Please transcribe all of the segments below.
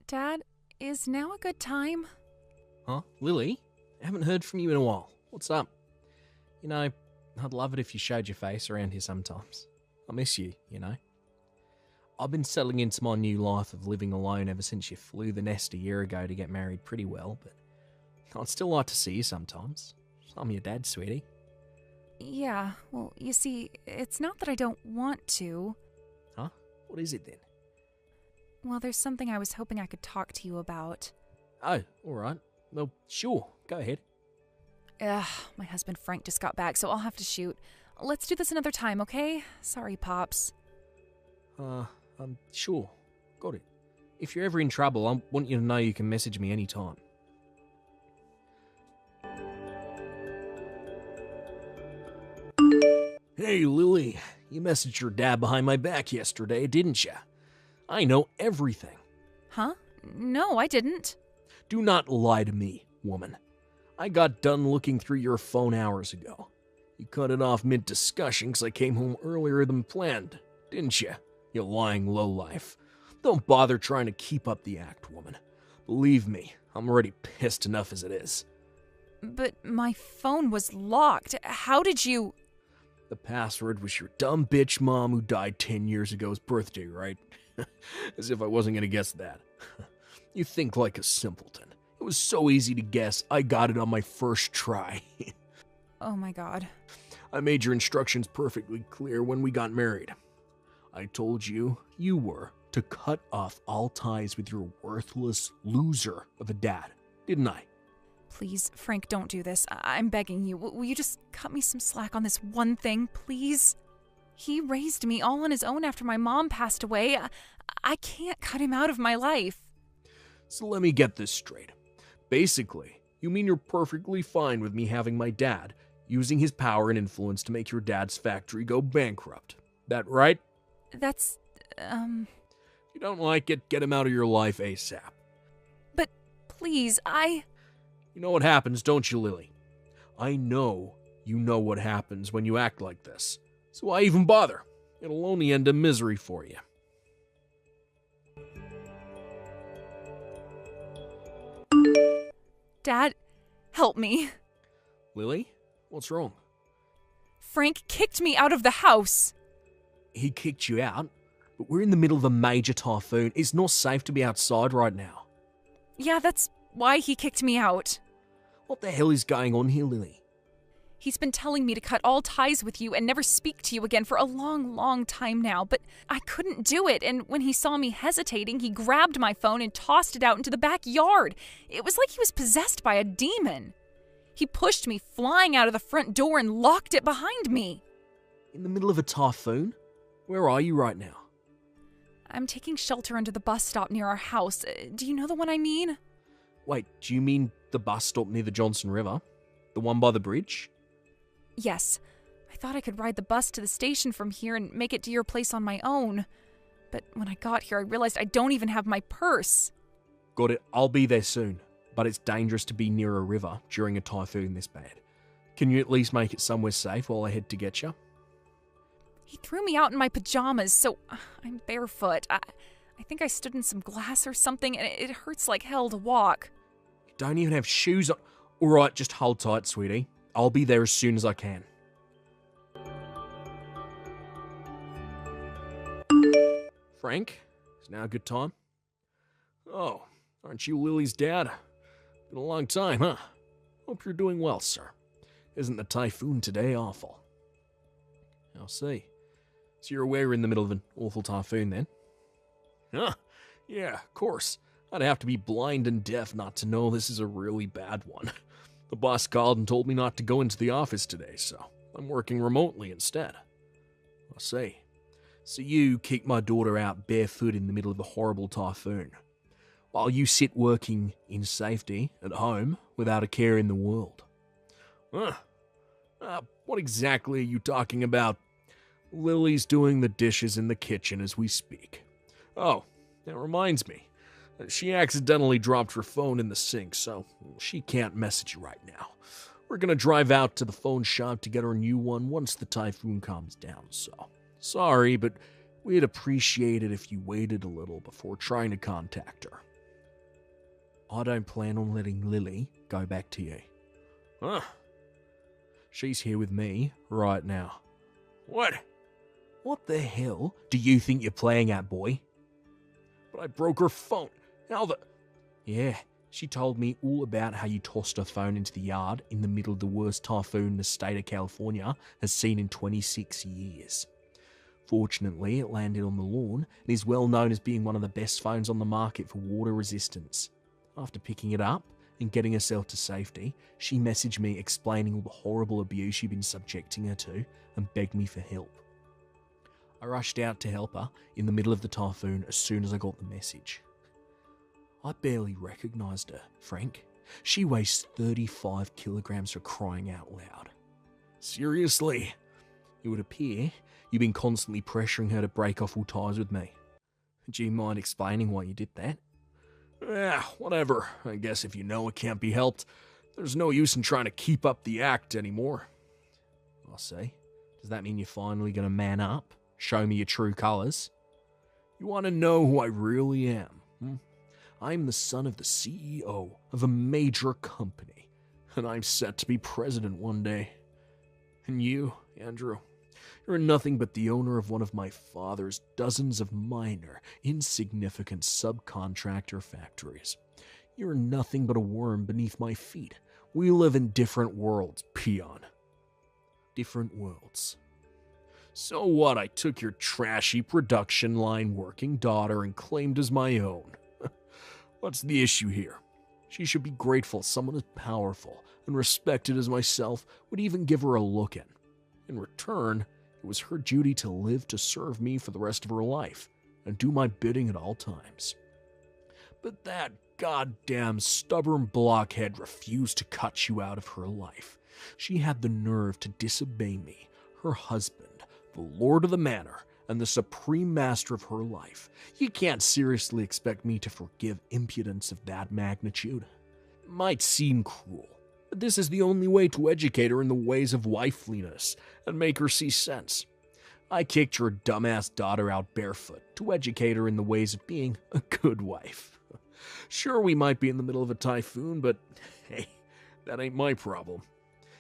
Dad, is now a good time? Huh? Lily? I haven't heard from you in a while. What's up? You know, I'd love it if you showed your face around here sometimes. I miss you, you know. I've been settling into my new life of living alone ever since you flew the nest a year ago to get married pretty well, but I'd still like to see you sometimes. I'm your dad, sweetie. Yeah, well, you see, it's not that I don't want to. Huh? What is it then? Well, there's something I was hoping I could talk to you about. Oh, alright. Well, sure. Go ahead. Ugh, my husband Frank just got back, so I'll have to shoot. Let's do this another time, okay? Sorry, Pops. Sure. Got it. If you're ever in trouble, I want you to know you can message me anytime. Hey, Lily. You messaged your dad behind my back yesterday, didn't you? I know everything. Huh? No, I didn't. Do not lie to me, woman. I got done looking through your phone hours ago. You cut it off mid-discussion because I came home earlier than planned, didn't you? You lying lowlife. Don't bother trying to keep up the act, woman. Believe me, I'm already pissed enough as it is. But my phone was locked. How did you... The password was your dumb bitch mom who died 10 years ago's birthday, right? As if I wasn't gonna guess that. You think like a simpleton. It was so easy to guess, I got it on my first try. Oh my god. I made your instructions perfectly clear when we got married. I told you were to cut off all ties with your worthless loser of a dad, didn't I? Please, Frank, don't do this. I'm begging you. Will you just cut me some slack on this one thing, please? He raised me all on his own after my mom passed away. I can't cut him out of my life. So let me get this straight. Basically, you mean you're perfectly fine with me having my dad using his power and influence to make your dad's factory go bankrupt. That right? That's, If you don't like it, get him out of your life ASAP. But please, You know what happens, don't you, Lily? I know you know what happens when you act like this. So why even bother? It'll only end in misery for you. Dad, help me. Lily? What's wrong? Frank kicked me out of the house. He kicked you out? But we're in the middle of a major typhoon. It's not safe to be outside right now. Yeah, that's why he kicked me out. What the hell is going on here, Lily? He's been telling me to cut all ties with you and never speak to you again for a long, long time now, but I couldn't do it, and when he saw me hesitating, he grabbed my phone and tossed it out into the backyard. It was like he was possessed by a demon. He pushed me flying out of the front door and locked it behind me. In the middle of a typhoon? Where are you right now? I'm taking shelter under the bus stop near our house. Do you know the one I mean? Wait, do you mean the bus stop near the Johnson River? The one by the bridge? Yes. I thought I could ride the bus to the station from here and make it to your place on my own. But when I got here, I realized I don't even have my purse. Got it. I'll be there soon. But it's dangerous to be near a river during a typhoon this bad. Can you at least make it somewhere safe while I head to get you? He threw me out in my pajamas, so I'm barefoot. I think I stood in some glass or something, and it hurts like hell to walk. You don't even have shoes on. Alright, just hold tight, sweetie. I'll be there as soon as I can. Frank, is now a good time? Oh, aren't you Lily's dad? Been a long time, huh? Hope you're doing well, sir. Isn't the typhoon today awful? I'll see. So you're aware we're in the middle of an awful typhoon then? Huh, yeah, of course. I'd have to be blind and deaf not to know this is a really bad one. The boss called and told me not to go into the office today, so I'm working remotely instead. I'll see. So you kick my daughter out barefoot in the middle of a horrible typhoon, while you sit working in safety at home without a care in the world. What exactly are you talking about? Lily's doing the dishes in the kitchen as we speak. Oh, that reminds me. She accidentally dropped her phone in the sink, so she can't message you right now. We're gonna drive out to the phone shop to get her a new one once the typhoon calms down, so sorry, but we'd appreciate it if you waited a little before trying to contact her. I don't plan on letting Lily go back to you. Huh? She's here with me right now. What? What the hell do you think you're playing at, boy? But I broke her phone. How the... Yeah, she told me all about how you tossed her phone into the yard in the middle of the worst typhoon the state of California has seen in 26 years. Fortunately, it landed on the lawn and is well known as being one of the best phones on the market for water resistance. After picking it up and getting herself to safety, she messaged me explaining all the horrible abuse you've been subjecting her to and begged me for help. I rushed out to help her in the middle of the typhoon as soon as I got the message. I barely recognised her, Frank. She weighs 35 kilograms for crying out loud. Seriously? It would appear you've been constantly pressuring her to break off all ties with me. Do you mind explaining why you did that? Whatever. I guess if you know it can't be helped, there's no use in trying to keep up the act anymore. I see. Does that mean you're finally going to man up? Show me your true colours? You want to know who I really am? I'm the son of the CEO of a major company, and I'm set to be president one day. And you, Andrew, you're nothing but the owner of one of my father's dozens of minor, insignificant subcontractor factories. You're nothing but a worm beneath my feet. We live in different worlds, peon. Different worlds. So what? I took your trashy production line working daughter and claimed as my own. What's the issue here? She should be grateful someone as powerful and respected as myself would even give her a look in. In return, it was her duty to live to serve me for the rest of her life and do my bidding at all times. But that goddamn stubborn blockhead refused to cut you out of her life. She had the nerve to disobey me, her husband, the lord of the manor, and the supreme master of her life. You can't seriously expect me to forgive impudence of that magnitude. It might seem cruel, but this is the only way to educate her in the ways of wifeliness and make her see sense. I kicked your dumbass daughter out barefoot to educate her in the ways of being a good wife. Sure, we might be in the middle of a typhoon, but hey, that ain't my problem.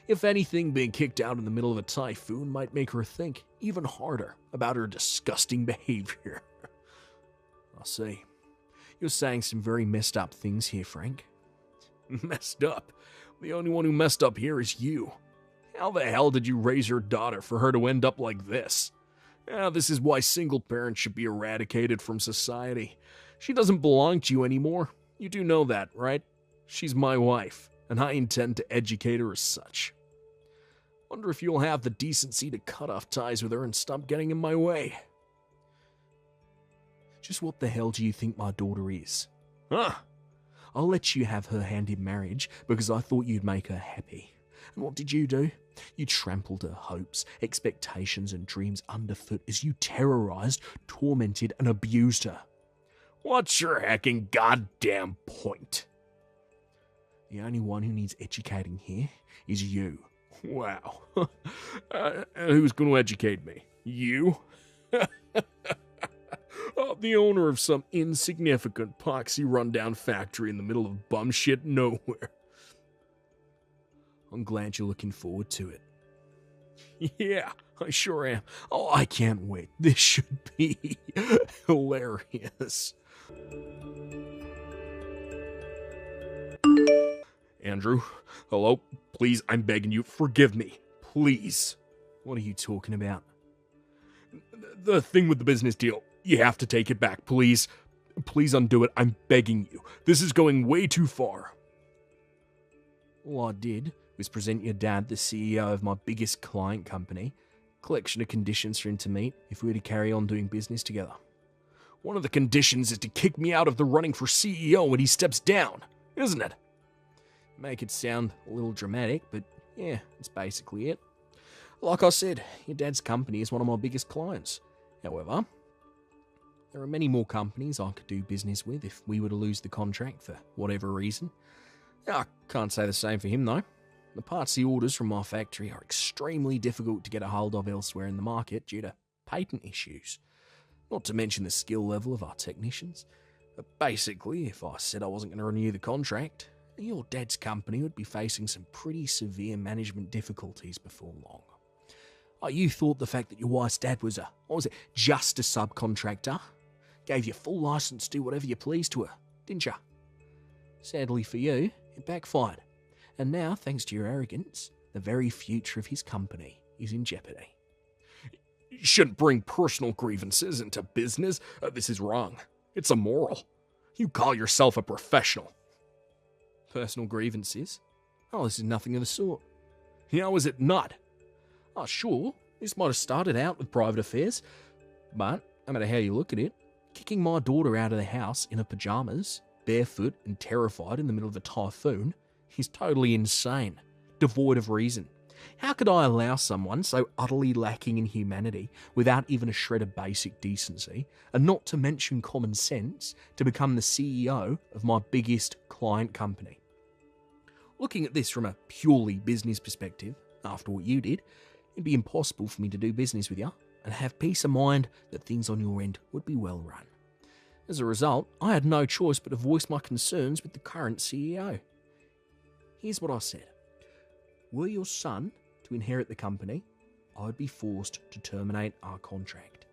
If anything, being kicked out in the middle of a typhoon might make her think even harder about her disgusting behavior. I'll say, you're saying some very messed up things here, Frank. Messed up? The only one who messed up here is you. How the hell did you raise your daughter for her to end up like this? This is why single parents should be eradicated from society. She doesn't belong to you anymore. You do know that, right? She's my wife, and I intend to educate her as such. Wonder if you'll have the decency to cut off ties with her and stop getting in my way. Just what the hell do you think my daughter is? I'll let you have her hand in marriage because I thought you'd make her happy. And what did you do? You trampled her hopes, expectations, and dreams underfoot as you terrorized, tormented, and abused her. What's your hecking goddamn point? The only one who needs educating here is you. Wow. Who's going to educate me? You? The owner of some insignificant, poxy rundown factory in the middle of bum shit nowhere. I'm glad you're looking forward to it. Yeah, I sure am. Oh, I can't wait. This should be hilarious. Andrew, hello? Please, I'm begging you, forgive me. Please. What are you talking about? The thing with the business deal. You have to take it back, please. Please undo it. I'm begging you. This is going way too far. All I did was present your dad, the CEO of my biggest client company, collection of conditions for him to meet if we were to carry on doing business together. One of the conditions is to kick me out of the running for CEO when he steps down, isn't it? Make it sound a little dramatic, but yeah, that's basically it. Like I said, your dad's company is one of my biggest clients. However, there are many more companies I could do business with if we were to lose the contract for whatever reason. I can't say the same for him though. The parts he orders from my factory are extremely difficult to get a hold of elsewhere in the market due to patent issues. Not to mention the skill level of our technicians. Basically, if I said I wasn't going to renew the contract, your dad's company would be facing some pretty severe management difficulties before long. You thought the fact that your wife's dad was just a subcontractor, gave you full license to do whatever you pleased to her, didn't you? Sadly for you, it backfired. And now, thanks to your arrogance, the very future of his company is in jeopardy. You shouldn't bring personal grievances into business. This is wrong. It's immoral. You call yourself a professional. Personal grievances? Oh, this is nothing of the sort. How is it not? Oh, sure, this might have started out with private affairs, but no matter how you look at it, kicking my daughter out of the house in her pajamas, barefoot and terrified in the middle of a typhoon, is totally insane, devoid of reason. How could I allow someone so utterly lacking in humanity, without even a shred of basic decency, and not to mention common sense, to become the CEO of my biggest client company? Looking at this from a purely business perspective, after what you did, it'd be impossible for me to do business with you and have peace of mind that things on your end would be well run. As a result, I had no choice but to voice my concerns with the current CEO. Here's what I said. Were your son to inherit the company, I would be forced to terminate our contract.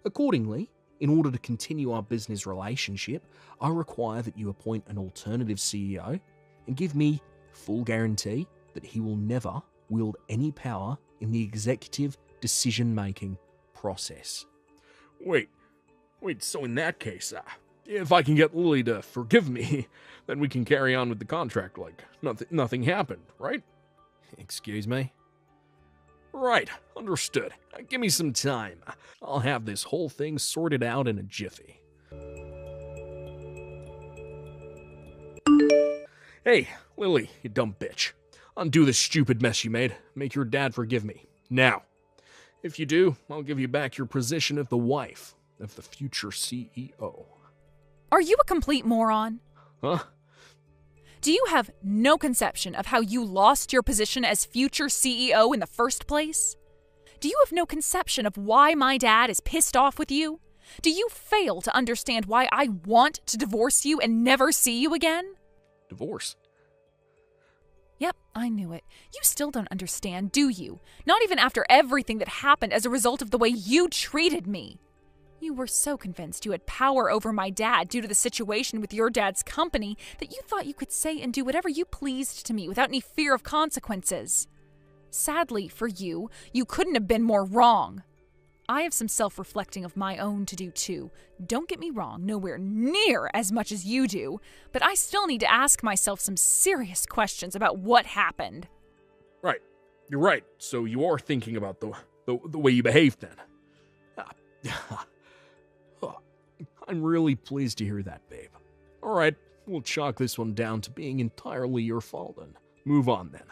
Accordingly, in order to continue our business relationship, I require that you appoint an alternative CEO and give me full guarantee that he will never wield any power in the executive decision-making process. Wait, so in that case, if I can get Lily to forgive me, then we can carry on with the contract like nothing happened, right? Excuse me? Right, understood. Give me some time. I'll have this whole thing sorted out in a jiffy. Hey, Lily, you dumb bitch. Undo the stupid mess you made. Make your dad forgive me. Now. If you do, I'll give you back your position of the wife of the future CEO. Are you a complete moron? Huh? Do you have no conception of how you lost your position as future CEO in the first place? Do you have no conception of why my dad is pissed off with you? Do you fail to understand why I want to divorce you and never see you again? Divorce? Yep, I knew it. You still don't understand, do you? Not even after everything that happened as a result of the way you treated me. You were so convinced you had power over my dad due to the situation with your dad's company that you thought you could say and do whatever you pleased to me without any fear of consequences. Sadly for you, you couldn't have been more wrong. I have some self-reflecting of my own to do too. Don't get me wrong, nowhere near as much as you do, but I still need to ask myself some serious questions about what happened. Right. You're right. So you are thinking about the way you behaved then. I'm really pleased to hear that, babe. All right, we'll chalk this one down to being entirely your fault and move on then.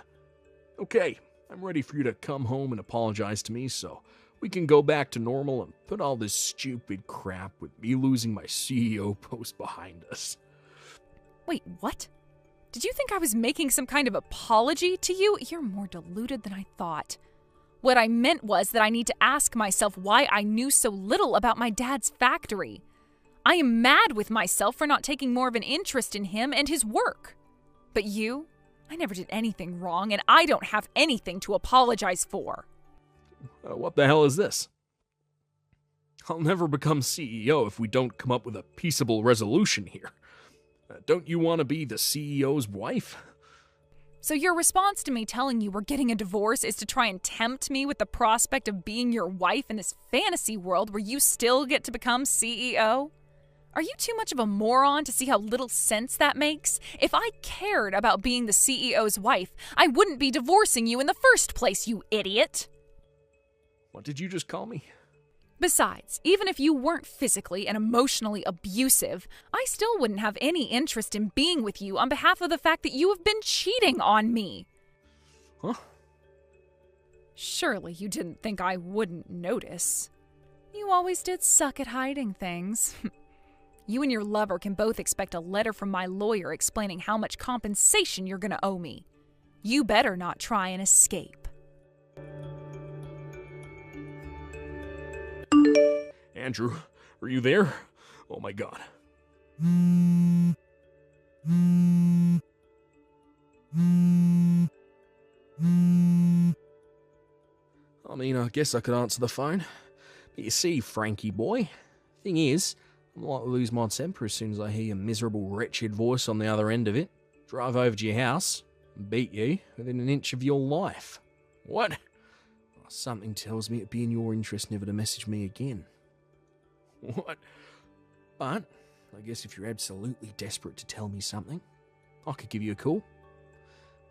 Okay, I'm ready for you to come home and apologize to me so we can go back to normal and put all this stupid crap with me losing my CEO post behind us. Wait, what? Did you think I was making some kind of apology to you? You're more deluded than I thought. What I meant was that I need to ask myself why I knew so little about my dad's factory. I am mad with myself for not taking more of an interest in him and his work. But you? I never did anything wrong, and I don't have anything to apologize for. What the hell is this? I'll never become CEO if we don't come up with a peaceable resolution here. Don't you want to be the CEO's wife? So your response to me telling you we're getting a divorce is to try and tempt me with the prospect of being your wife in this fantasy world where you still get to become CEO? Are you too much of a moron to see how little sense that makes? If I cared about being the CEO's wife, I wouldn't be divorcing you in the first place, you idiot! What did you just call me? Besides, even if you weren't physically and emotionally abusive, I still wouldn't have any interest in being with you on behalf of the fact that you have been cheating on me. Huh? Surely you didn't think I wouldn't notice. You always did suck at hiding things. You and your lover can both expect a letter from my lawyer explaining how much compensation you're gonna owe me. You better not try and escape. Andrew, are you there? Oh my god. I mean, I guess I could answer the phone. But you see, Frankie boy, thing is, I'm like to lose my temper as soon as I hear your miserable, wretched voice on the other end of it, drive over to your house, and beat you within an inch of your life. What? Something tells me it'd be in your interest never to message me again. What? But, I guess if you're absolutely desperate to tell me something, I could give you a call.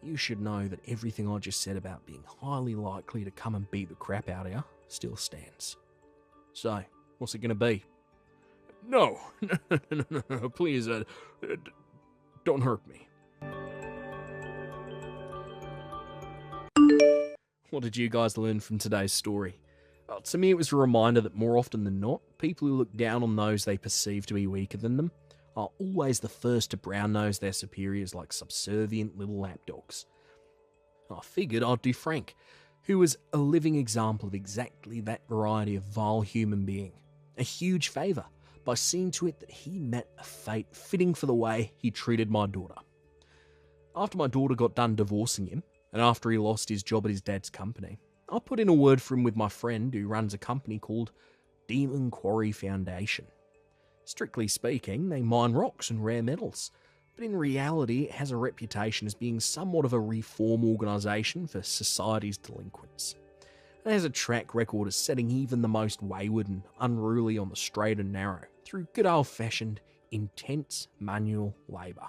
You should know that everything I just said about being highly likely to come and beat the crap out of you still stands. So, what's it going to be? No, no, please, don't hurt me. What did you guys learn from today's story? To me, it was a reminder that more often than not, people who look down on those they perceive to be weaker than them are always the first to brown-nose their superiors like subservient little lapdogs. I figured I'd do Frank, who was a living example of exactly that variety of vile human being, a huge favour by seeing to it that he met a fate fitting for the way he treated my daughter. After my daughter got done divorcing him, and after he lost his job at his dad's company, I put in a word for him with my friend who runs a company called Demon Quarry Foundation. Strictly speaking, they mine rocks and rare metals, but in reality it has a reputation as being somewhat of a reform organisation for society's delinquents. It has a track record of setting even the most wayward and unruly on the straight and narrow through good old-fashioned, intense manual labour.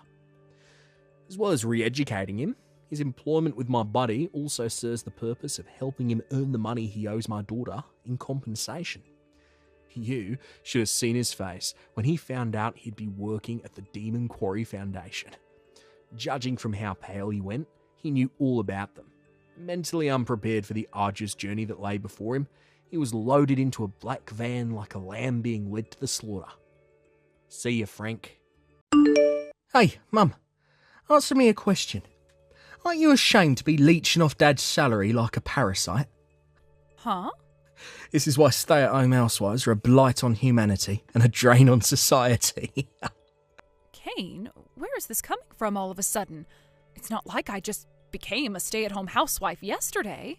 As well as re-educating him, his employment with my buddy also serves the purpose of helping him earn the money he owes my daughter in compensation. You should have seen his face when he found out he'd be working at the Demon Quarry Foundation. Judging from how pale he went, he knew all about them. Mentally unprepared for the arduous journey that lay before him, he was loaded into a black van like a lamb being led to the slaughter. See ya, Frank. Hey, Mum, answer me a question. Aren't you ashamed to be leeching off Dad's salary like a parasite? Huh? This is why stay-at-home housewives are a blight on humanity and a drain on society. Kane, where is this coming from all of a sudden? It's not like I just became a stay-at-home housewife yesterday.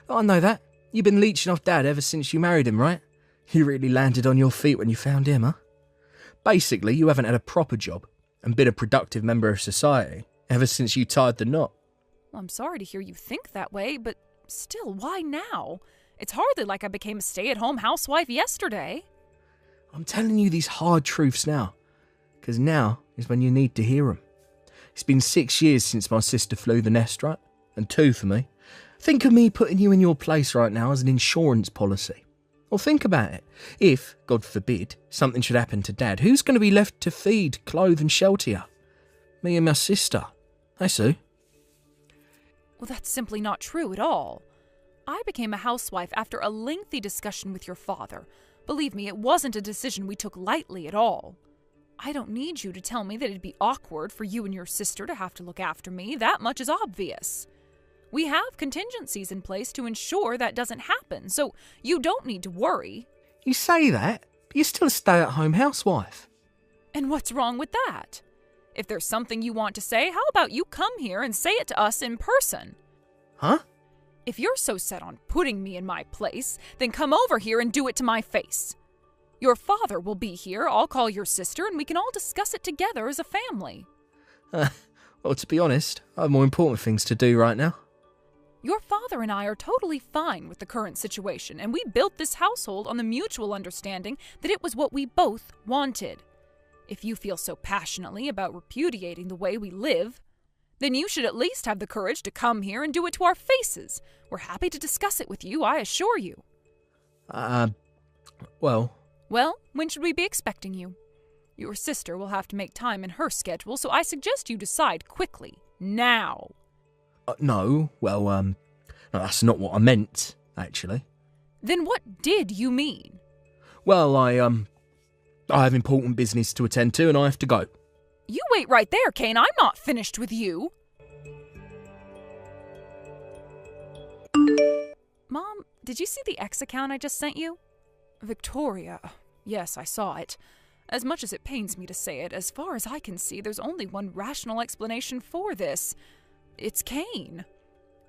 I know that. You've been leeching off Dad ever since you married him, right? You really landed on your feet when you found him, huh? Basically, you haven't had a proper job and been a productive member of society ever since you tied the knot. Well, I'm sorry to hear you think that way, but still, why now? It's hardly like I became a stay-at-home housewife yesterday. I'm telling you these hard truths now, because now is when you need to hear them. It's been 6 years since my sister flew the nest, right? And 2 for me. Think of me putting you in your place right now as an insurance policy. Or think about it. If, God forbid, something should happen to Dad, who's going to be left to feed, clothe and shelter you? Me and my sister. Hey, Sue. Well, that's simply not true at all. I became a housewife after a lengthy discussion with your father. Believe me, it wasn't a decision we took lightly at all. I don't need you to tell me that it'd be awkward for you and your sister to have to look after me. That much is obvious. We have contingencies in place to ensure that doesn't happen, so you don't need to worry. You say that, but you're still a stay-at-home housewife. And what's wrong with that? If there's something you want to say, how about you come here and say it to us in person? Huh? If you're so set on putting me in my place, then come over here and do it to my face. Your father will be here, I'll call your sister, and we can all discuss it together as a family. Well, to be honest, I have more important things to do right now. Your father and I are totally fine with the current situation, and we built this household on the mutual understanding that it was what we both wanted. If you feel so passionately about repudiating the way we live, then you should at least have the courage to come here and do it to our faces. We're happy to discuss it with you, I assure you. Well, when should we be expecting you? Your sister will have to make time in her schedule, so I suggest you decide quickly. Now. No, that's not what I meant, actually. Then what did you mean? Well, I have important business to attend to and I have to go. You wait right there, Kane. I'm not finished with you. Mom, did you see the X account I just sent you? Victoria. Yes, I saw it. As much as it pains me to say it, as far as I can see, there's only one rational explanation for this. It's Kane.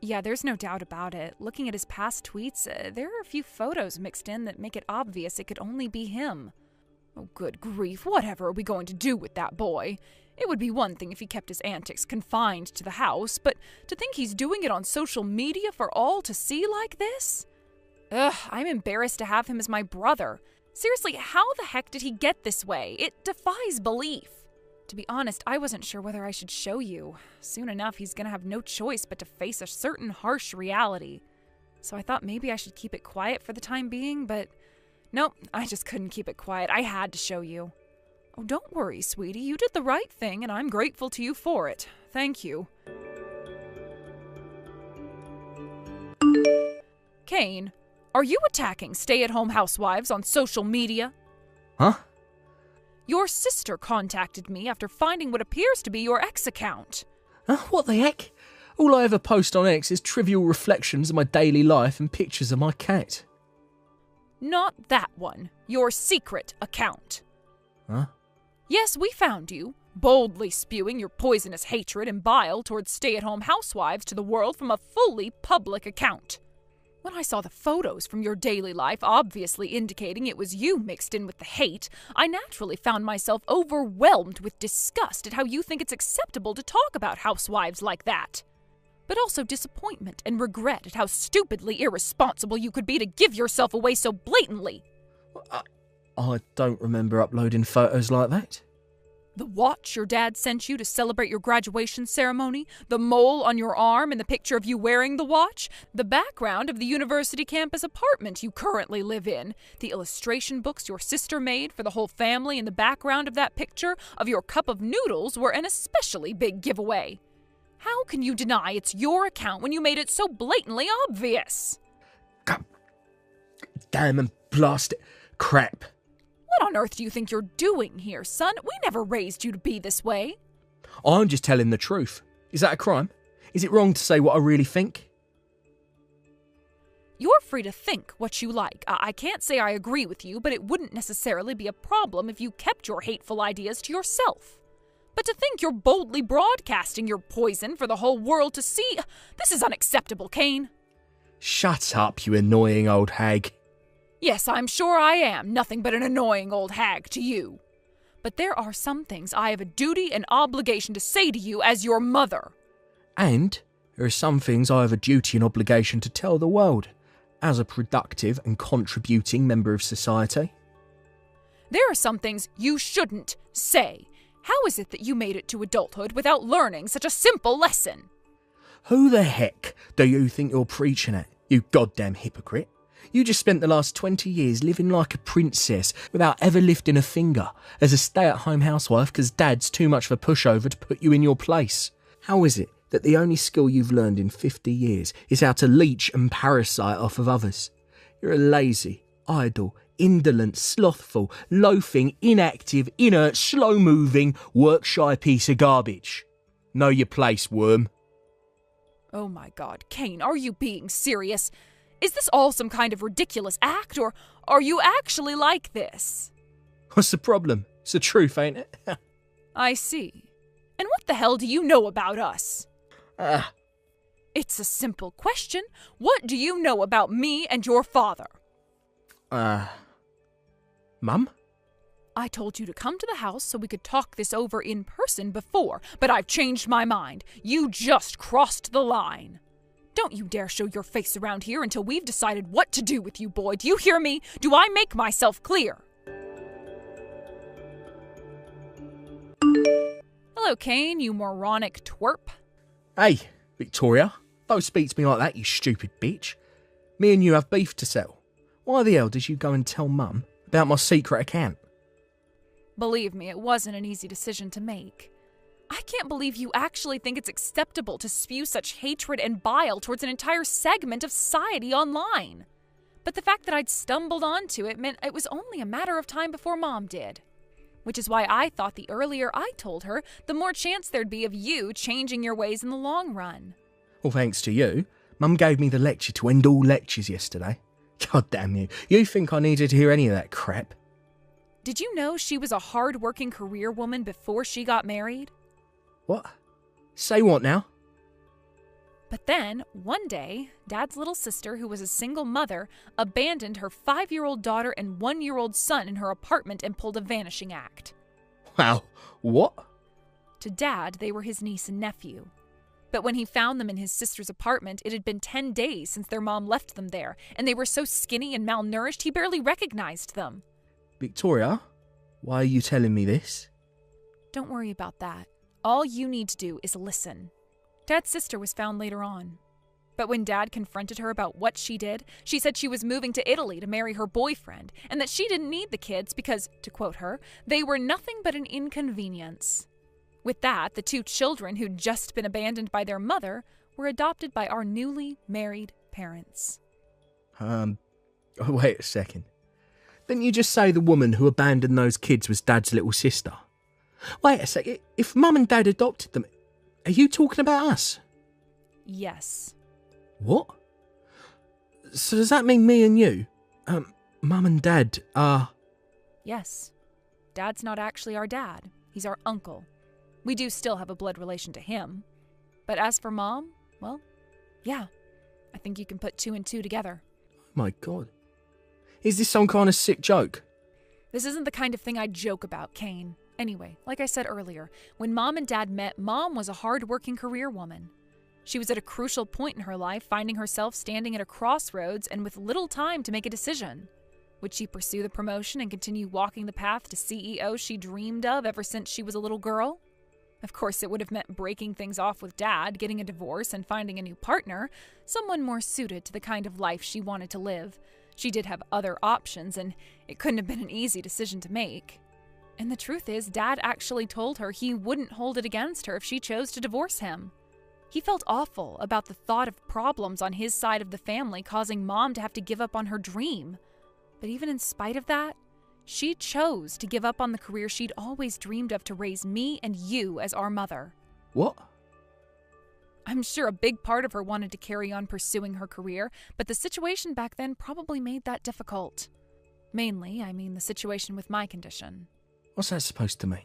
Yeah, there's no doubt about it. Looking at his past tweets, there are a few photos mixed in that make it obvious it could only be him. Oh, good grief, whatever are we going to do with that boy? It would be one thing if he kept his antics confined to the house, but to think he's doing it on social media for all to see like this? Ugh, I'm embarrassed to have him as my brother. Seriously, how the heck did he get this way? It defies belief. To be honest, I wasn't sure whether I should show you. Soon enough, he's gonna have no choice but to face a certain harsh reality. So I thought maybe I should keep it quiet for the time being, but nope, I just couldn't keep it quiet. I had to show you. Oh, don't worry, sweetie. You did the right thing, and I'm grateful to you for it. Thank you. Kane, are you attacking stay-at-home housewives on social media? Huh? Your sister contacted me after finding what appears to be your X account. Huh? What the heck? All I ever post on X is trivial reflections of my daily life and pictures of my cat. Not that one. Your secret account. Huh? Yes, we found you, boldly spewing your poisonous hatred and bile towards stay-at-home housewives to the world from a fully public account. When I saw the photos from your daily life obviously indicating it was you mixed in with the hate, I naturally found myself overwhelmed with disgust at how you think it's acceptable to talk about housewives like that. But also disappointment and regret at how stupidly irresponsible you could be to give yourself away so blatantly. I don't remember uploading photos like that. The watch your dad sent you to celebrate your graduation ceremony, the mole on your arm and the picture of you wearing the watch, the background of the university campus apartment you currently live in, the illustration books your sister made for the whole family in the background of that picture of your cup of noodles were an especially big giveaway. How can you deny it's your account when you made it so blatantly obvious? God damn and blast it. Crap. What on earth do you think you're doing here, son? We never raised you to be this way. I'm just telling the truth. Is that a crime? Is it wrong to say what I really think? You're free to think what you like. I can't say I agree with you, but it wouldn't necessarily be a problem if you kept your hateful ideas to yourself. But to think you're boldly broadcasting your poison for the whole world to see, this is unacceptable, Kane. Shut up, you annoying old hag. Yes, I'm sure I am nothing but an annoying old hag to you. But there are some things I have a duty and obligation to say to you as your mother. And there are some things I have a duty and obligation to tell the world, as a productive and contributing member of society. There are some things you shouldn't say. How is it that you made it to adulthood without learning such a simple lesson? Who the heck do you think you're preaching at, you goddamn hypocrite? You just spent the last 20 years living like a princess without ever lifting a finger as a stay-at-home housewife because Dad's too much of a pushover to put you in your place. How is it that the only skill you've learned in 50 years is how to leech and parasite off of others? You're a lazy, idle, indolent, slothful, loafing, inactive, inert, slow-moving, work-shy piece of garbage. Know your place, worm. Oh my God, Kane, are you being serious? Is this all some kind of ridiculous act, or are you actually like this? What's the problem? It's the truth, ain't it? I see. And what the hell do you know about us? It's a simple question. What do you know about me and your father? Mum? I told you to come to the house so we could talk this over in person before, but I've changed my mind. You just crossed the line. Don't you dare show your face around here until we've decided what to do with you, boy. Do you hear me? Do I make myself clear? Hello, Kane, you moronic twerp. Hey, Victoria. Don't speak to me like that, you stupid bitch. Me and you have beef to settle. Why the hell did you go and tell Mum about my secret account? Believe me, it wasn't an easy decision to make. I can't believe you actually think it's acceptable to spew such hatred and bile towards an entire segment of society online. But the fact that I'd stumbled onto it meant it was only a matter of time before Mom did. Which is why I thought the earlier I told her, the more chance there'd be of you changing your ways in the long run. Well, thanks to you, Mum gave me the lecture to end all lectures yesterday. God damn you. You think I needed to hear any of that crap? Did you know she was a hard-working career woman before she got married? What? Say what now? But then, one day, Dad's little sister, who was a single mother, abandoned her 5-year-old daughter and 1-year-old son in her apartment and pulled a vanishing act. Wow, what? To Dad, they were his niece and nephew. But when he found them in his sister's apartment, it had been 10 days since their mom left them there, and they were so skinny and malnourished he barely recognized them. Victoria, why are you telling me this? Don't worry about that. All you need to do is listen. Dad's sister was found later on. But when Dad confronted her about what she did, she said she was moving to Italy to marry her boyfriend, and that she didn't need the kids because, to quote her, they were nothing but an inconvenience. With that, the 2 children who'd just been abandoned by their mother were adopted by our newly married parents. Wait a second. Didn't you just say the woman who abandoned those kids was Dad's little sister? Wait a second. If Mum and Dad adopted them, are you talking about us? Yes. What? So does that mean me and you, Mum and Dad are... Yes. Dad's not actually our dad. He's our uncle. We do still have a blood relation to him. But as for Mom, well, yeah. I think you can put 2 and 2 together. Oh my God. Is this some kind of sick joke? This isn't the kind of thing I joke about, Kane. Anyway, like I said earlier, when Mom and Dad met, Mom was a hard-working career woman. She was at a crucial point in her life, finding herself standing at a crossroads and with little time to make a decision. Would she pursue the promotion and continue walking the path to CEO she dreamed of ever since she was a little girl? Of course, it would have meant breaking things off with Dad, getting a divorce, and finding a new partner, someone more suited to the kind of life she wanted to live. She did have other options, and it couldn't have been an easy decision to make. And the truth is, Dad actually told her he wouldn't hold it against her if she chose to divorce him. He felt awful about the thought of problems on his side of the family causing Mom to have to give up on her dream. But even in spite of that, she chose to give up on the career she'd always dreamed of to raise me and you as our mother. What? I'm sure a big part of her wanted to carry on pursuing her career, but the situation back then probably made that difficult. Mainly, I mean the situation with my condition. What's that supposed to mean?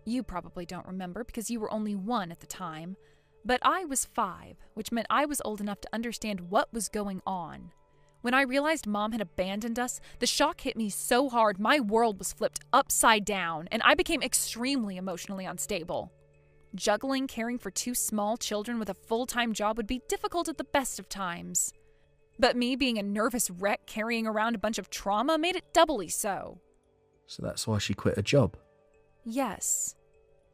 You probably don't remember because you were only 1 at the time. But I was 5, which meant I was old enough to understand what was going on. When I realized Mom had abandoned us, the shock hit me so hard my world was flipped upside down, and I became extremely emotionally unstable. Juggling caring for 2 small children with a full-time job would be difficult at the best of times. But me being a nervous wreck carrying around a bunch of trauma made it doubly so. So that's why she quit her job? Yes.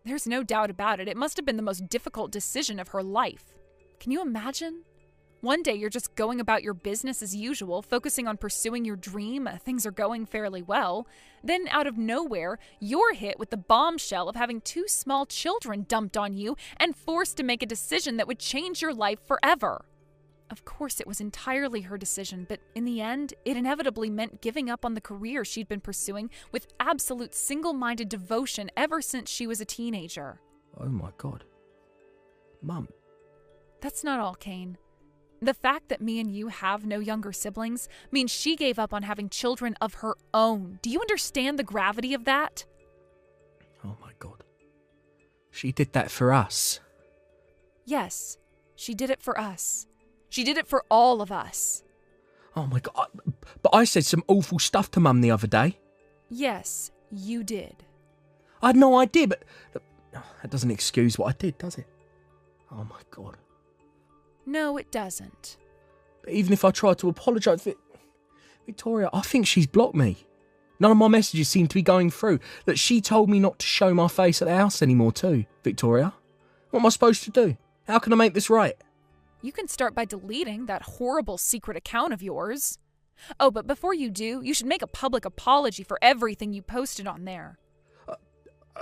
There's no doubt about it. It must have been the most difficult decision of her life. Can you imagine? One day you're just going about your business as usual, focusing on pursuing your dream. Things are going fairly well. Then out of nowhere, you're hit with the bombshell of having 2 small children dumped on you and forced to make a decision that would change your life forever. Of course, it was entirely her decision, but in the end, it inevitably meant giving up on the career she'd been pursuing with absolute single-minded devotion ever since she was a teenager. Oh my God. Mum. That's not all, Kane. The fact that me and you have no younger siblings means she gave up on having children of her own. Do you understand the gravity of that? Oh my God. She did that for us. Yes, she did it for us. She did it for all of us. Oh my God. But I said some awful stuff to Mum the other day. Yes, you did. I had no idea, but that doesn't excuse what I did, does it? Oh my God. No, it doesn't. But even if I tried to apologise, Victoria, I think she's blocked me. None of my messages seem to be going through. That she told me not to show my face at the house anymore too, Victoria. What am I supposed to do? How can I make this right? You can start by deleting that horrible secret account of yours. Oh, but before you do, you should make a public apology for everything you posted on there.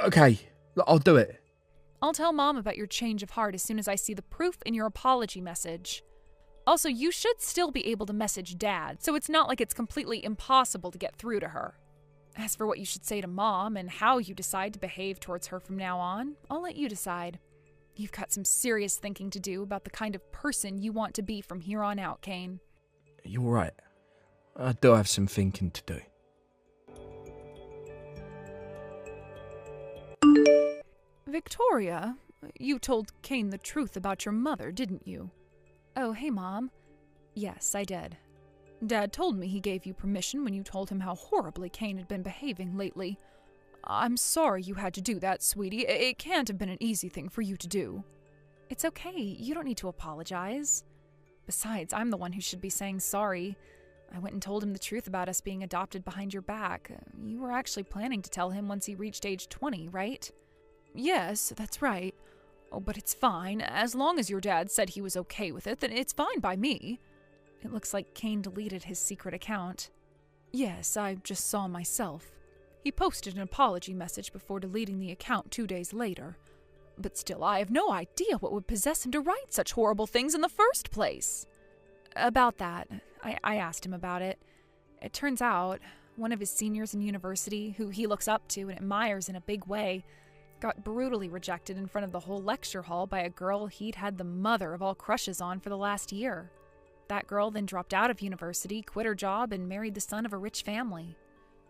Okay, I'll do it. I'll tell Mom about your change of heart as soon as I see the proof in your apology message. Also, you should still be able to message Dad, so it's not like it's completely impossible to get through to her. As for what you should say to Mom and how you decide to behave towards her from now on, I'll let you decide. You've got some serious thinking to do about the kind of person you want to be from here on out, Kane. You're right. I do have some thinking to do. Victoria, you told Kane the truth about your mother, didn't you? Oh, hey, Mom. Yes, I did. Dad told me he gave you permission when you told him how horribly Kane had been behaving lately. I'm sorry you had to do that, sweetie. It can't have been an easy thing for you to do. It's okay. You don't need to apologize. Besides, I'm the one who should be saying sorry. I went and told him the truth about us being adopted behind your back. You were actually planning to tell him once he reached age 20, right? Yes, that's right. Oh, but it's fine. As long as your dad said he was okay with it, then it's fine by me. It looks like Kane deleted his secret account. Yes, I just saw myself. He posted an apology message before deleting the account 2 days later. But still, I have no idea what would possess him to write such horrible things in the first place. About that, I asked him about it. It turns out, one of his seniors in university, who he looks up to and admires in a big way, got brutally rejected in front of the whole lecture hall by a girl he'd had the mother of all crushes on for the last year. That girl then dropped out of university, quit her job, and married the son of a rich family.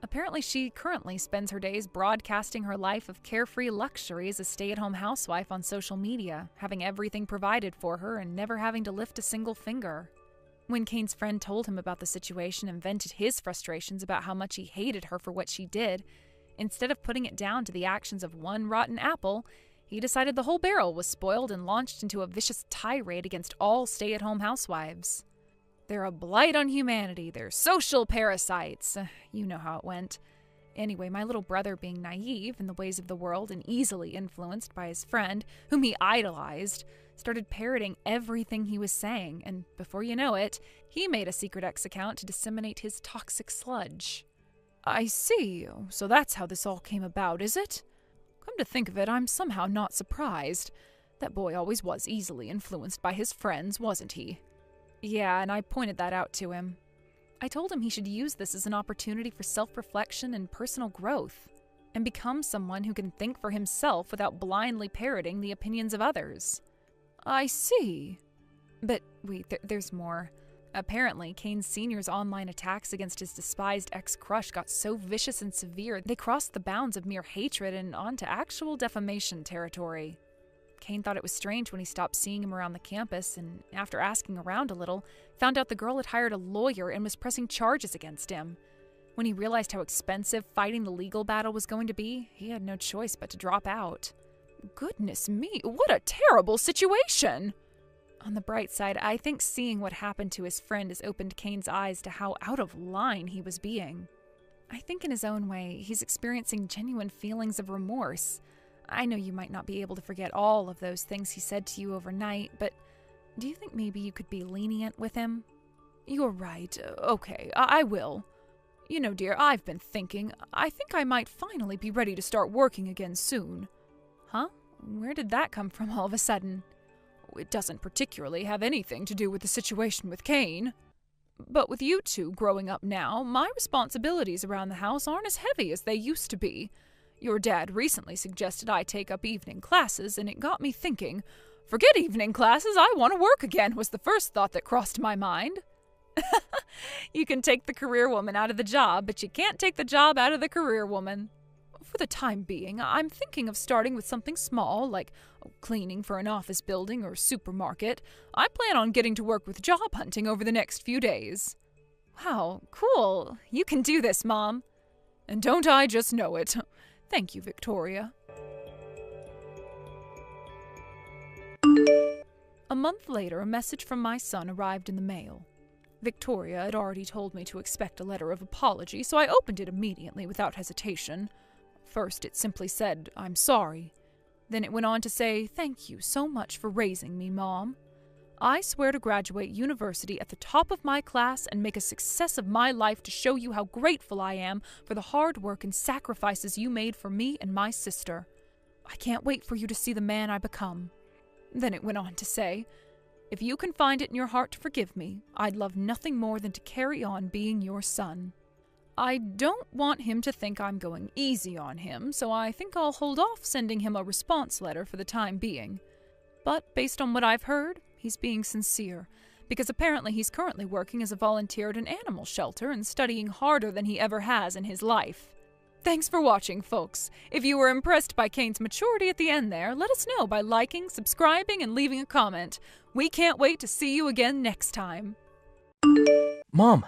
Apparently, she currently spends her days broadcasting her life of carefree luxury as a stay-at-home housewife on social media, having everything provided for her and never having to lift a single finger. When Kane's friend told him about the situation and vented his frustrations about how much he hated her for what she did, instead of putting it down to the actions of one rotten apple, he decided the whole barrel was spoiled and launched into a vicious tirade against all stay-at-home housewives. They're a blight on humanity. They're social parasites. You know how it went. Anyway, my little brother, being naive in the ways of the world and easily influenced by his friend, whom he idolized, started parroting everything he was saying, and before you know it, he made a secret X account to disseminate his toxic sludge. I see. So that's how this all came about, is it? Come to think of it, I'm somehow not surprised. That boy always was easily influenced by his friends, wasn't he? Yeah, and I pointed that out to him. I told him he should use this as an opportunity for self-reflection and personal growth, and become someone who can think for himself without blindly parroting the opinions of others. I see. But wait, there's more. Apparently, Kane Sr.'s online attacks against his despised ex-crush got so vicious and severe they crossed the bounds of mere hatred and onto actual defamation territory. Kane thought it was strange when he stopped seeing him around the campus, and after asking around a little, found out the girl had hired a lawyer and was pressing charges against him. When he realized how expensive fighting the legal battle was going to be, he had no choice but to drop out. Goodness me, what a terrible situation! On the bright side, I think seeing what happened to his friend has opened Kane's eyes to how out of line he was being. I think in his own way, he's experiencing genuine feelings of remorse. I know you might not be able to forget all of those things he said to you overnight, but do you think maybe you could be lenient with him? You're right. Okay, I will. You know, dear, I've been thinking. I think I might finally be ready to start working again soon. Huh? Where did that come from all of a sudden? It doesn't particularly have anything to do with the situation with Kane. But with you two growing up now, my responsibilities around the house aren't as heavy as they used to be. Your dad recently suggested I take up evening classes, and it got me thinking. Forget evening classes, I want to work again, was the first thought that crossed my mind. You can take the career woman out of the job, but you can't take the job out of the career woman. For the time being, I'm thinking of starting with something small, like cleaning for an office building or supermarket. I plan on getting to work with job hunting over the next few days. Wow, cool. You can do this, Mom. And don't I just know it? Thank you, Victoria. A month later, a message from my son arrived in the mail. Victoria had already told me to expect a letter of apology, so I opened it immediately without hesitation. First, it simply said, "I'm sorry." Then it went on to say, "Thank you so much for raising me, Mom. I swear to graduate university at the top of my class and make a success of my life to show you how grateful I am for the hard work and sacrifices you made for me and my sister. I can't wait for you to see the man I become." Then it went on to say, "If you can find it in your heart to forgive me, I'd love nothing more than to carry on being your son. I don't want him to think I'm going easy on him, so I think I'll hold off sending him a response letter for the time being. But based on what I've heard, he's being sincere, because apparently he's currently working as a volunteer at an animal shelter and studying harder than he ever has in his life. Thanks for watching, folks. If you were impressed by Kane's maturity at the end there, let us know by liking, subscribing, and leaving a comment. We can't wait to see you again next time. Mom,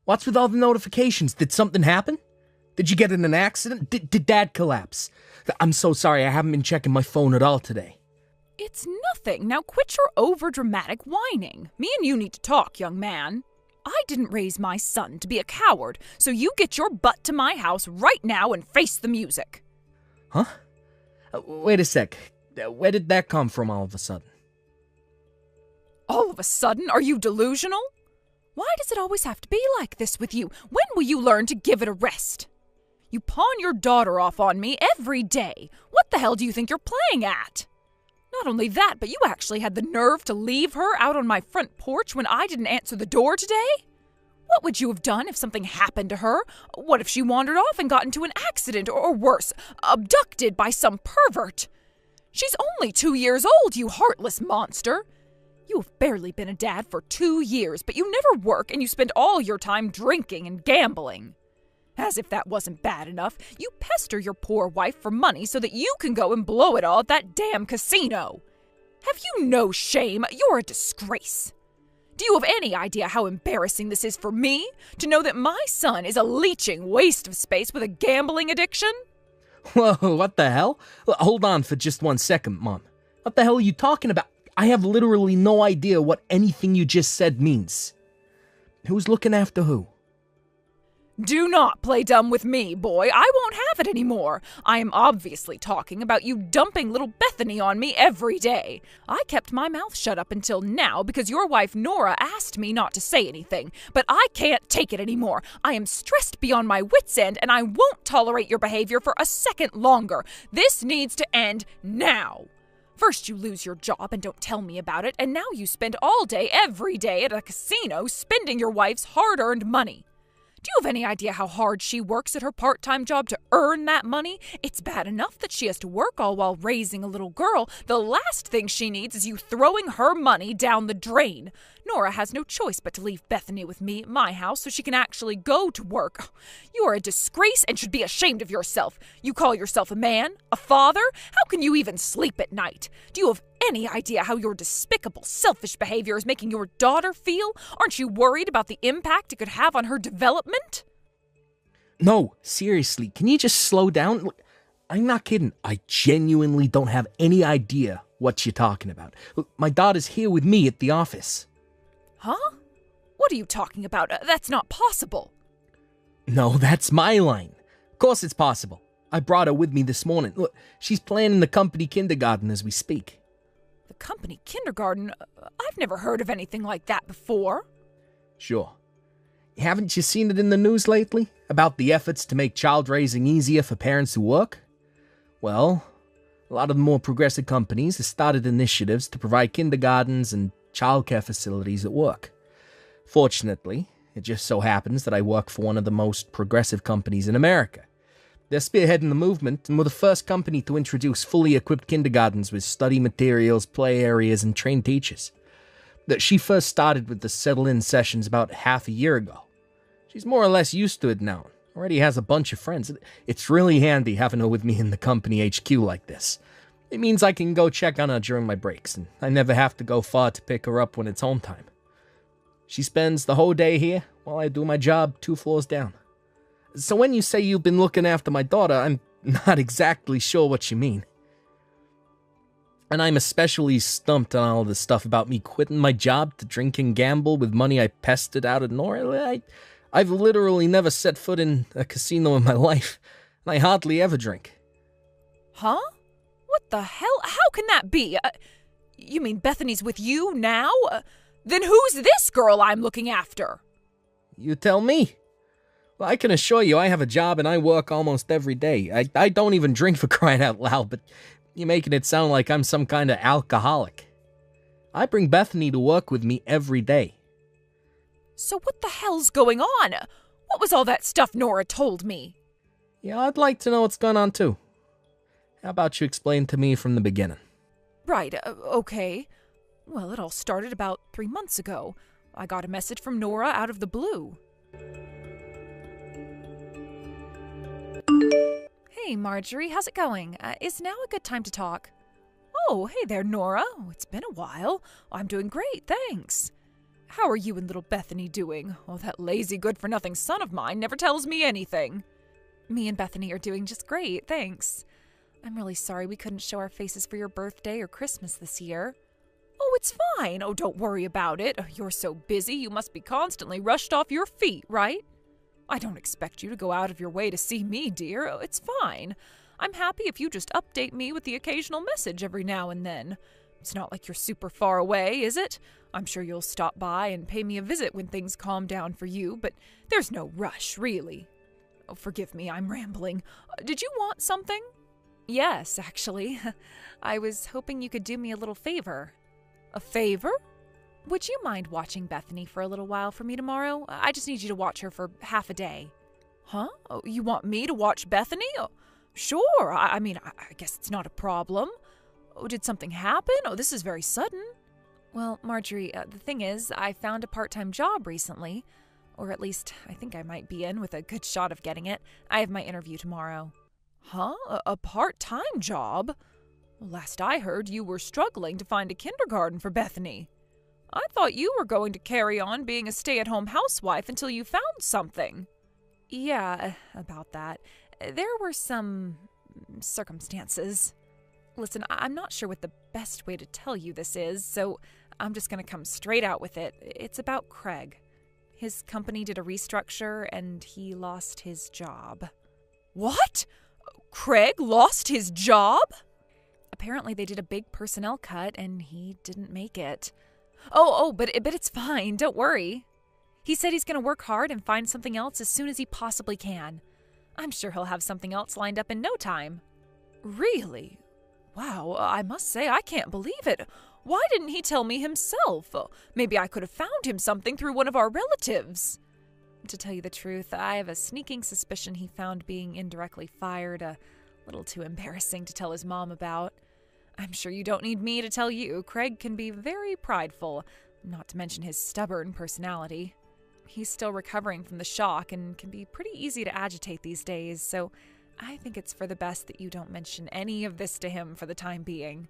what's with all the notifications? Did something happen? Did you get in an accident? Did Dad collapse? I'm so sorry, I haven't been checking my phone at all today. It's nothing. Now quit your over-dramatic whining. Me and you need to talk, young man. I didn't raise my son to be a coward, so you get your butt to my house right now and face the music. Huh? Wait a sec. Where did that come from all of a sudden? All of a sudden? Are you delusional? Why does it always have to be like this with you? When will you learn to give it a rest? You pawn your daughter off on me every day. What the hell do you think you're playing at? Not only that, but you actually had the nerve to leave her out on my front porch when I didn't answer the door today? What would you have done if something happened to her? What if she wandered off and got into an accident, or worse, abducted by some pervert? She's only 2 years old, you heartless monster. You have barely been a dad for 2 years, but you never work and you spend all your time drinking and gambling. As if that wasn't bad enough, you pester your poor wife for money so that you can go and blow it all at that damn casino. Have you no shame? You're a disgrace. Do you have any idea how embarrassing this is for me? To know that my son is a leeching waste of space with a gambling addiction? Whoa, what the hell? Hold on for just 1 second, Mom. What the hell are you talking about? I have literally no idea what anything you just said means. Who's looking after who? Do not play dumb with me, boy. I won't have it anymore. I am obviously talking about you dumping little Bethany on me every day. I kept my mouth shut up until now because your wife Nora asked me not to say anything. But I can't take it anymore. I am stressed beyond my wits' end, and I won't tolerate your behavior for a second longer. This needs to end now. First you lose your job and don't tell me about it, and now you spend all day, every day at a casino spending your wife's hard-earned money. Do you have any idea how hard she works at her part-time job to earn that money? It's bad enough that she has to work all while raising a little girl. The last thing she needs is you throwing her money down the drain. Nora has no choice but to leave Bethany with me at my house so she can actually go to work. You are a disgrace and should be ashamed of yourself. You call yourself a man? A father? How can you even sleep at night? Do you have any idea how your despicable, selfish behavior is making your daughter feel? Aren't you worried about the impact it could have on her development? No, seriously, can you just slow down? Look, I'm not kidding. I genuinely don't have any idea what you're talking about. Look, my daughter's here with me at the office. Huh? What are you talking about? That's not possible. No, that's my line. Of course it's possible. I brought her with me this morning. Look, she's playing in the company kindergarten as we speak. The company kindergarten? I've never heard of anything like that before. Sure. Haven't you seen it in the news lately? About the efforts to make child raising easier for parents who work? Well, a lot of the more progressive companies have started initiatives to provide kindergartens and childcare facilities at work. Fortunately, it just so happens that I work for one of the most progressive companies in America. They're spearheading the movement and were the first company to introduce fully equipped kindergartens with study materials, play areas, and trained teachers. She first started with the settle-in sessions about half a year ago. She's more or less used to it now. Already has a bunch of friends. It's really handy having her with me in the company HQ like this. It means I can go check on her during my breaks, and I never have to go far to pick her up when it's home time. She spends the whole day here while I do my job 2 floors down. So when you say you've been looking after my daughter, I'm not exactly sure what you mean. And I'm especially stumped on all this stuff about me quitting my job to drink and gamble with money I pestered out of Nora. I've literally never set foot in a casino in my life, and I hardly ever drink. Huh? What the hell? How can that be? You mean Bethany's with you now? Then who's this girl I'm looking after? You tell me. Well, I can assure you I have a job and I work almost every day. I don't even drink for crying out loud, but you're making it sound like I'm some kind of alcoholic. I bring Bethany to work with me every day. So what the hell's going on? What was all that stuff Nora told me? Yeah, I'd like to know what's going on too. How about you explain to me from the beginning? Right, okay. Well, it all started about 3 months ago. I got a message from Nora out of the blue. Hey, Marjorie, how's it going? Is now a good time to talk? Oh, hey there, Nora. Oh, it's been a while. I'm doing great, thanks. How are you and little Bethany doing? Oh, that lazy good-for-nothing son of mine never tells me anything. Me and Bethany are doing just great, thanks. I'm really sorry we couldn't show our faces for your birthday or Christmas this year. Oh, it's fine. Oh, don't worry about it. You're so busy, you must be constantly rushed off your feet, right? I don't expect you to go out of your way to see me, dear. Oh, it's fine. I'm happy if you just update me with the occasional message every now and then. It's not like you're super far away, is it? I'm sure you'll stop by and pay me a visit when things calm down for you, but there's no rush, really. Oh, forgive me, I'm rambling. Did you want something? Yes, actually. I was hoping you could do me a little favor. A favor? Would you mind watching Bethany for a little while for me tomorrow? I just need you to watch her for half a day. Huh? Oh, you want me to watch Bethany? Oh, sure. I mean, I guess it's not a problem. Oh, did something happen? Oh, this is very sudden. Well, Marjorie, the thing is, I found a part-time job recently. Or at least, I think I might be in with a good shot of getting it. I have my interview tomorrow. Huh? A part-time job? Last I heard, you were struggling to find a kindergarten for Bethany. I thought you were going to carry on being a stay-at-home housewife until you found something. Yeah, about that. There were some circumstances. Listen, I'm not sure what the best way to tell you this is, so I'm just going to come straight out with it. It's about Craig. His company did a restructure, and he lost his job. What? Craig lost his job? Apparently they did a big personnel cut, and he didn't make it. But it's fine. Don't worry. He said he's going to work hard and find something else as soon as he possibly can. I'm sure he'll have something else lined up in no time. Really? Wow, I must say I can't believe it. Why didn't he tell me himself? Maybe I could have found him something through one of our relatives. To tell you the truth, I have a sneaking suspicion he found being indirectly fired a little too embarrassing to tell his mom about. I'm sure you don't need me to tell you, Craig can be very prideful, not to mention his stubborn personality. He's still recovering from the shock and can be pretty easy to agitate these days, so I think it's for the best that you don't mention any of this to him for the time being.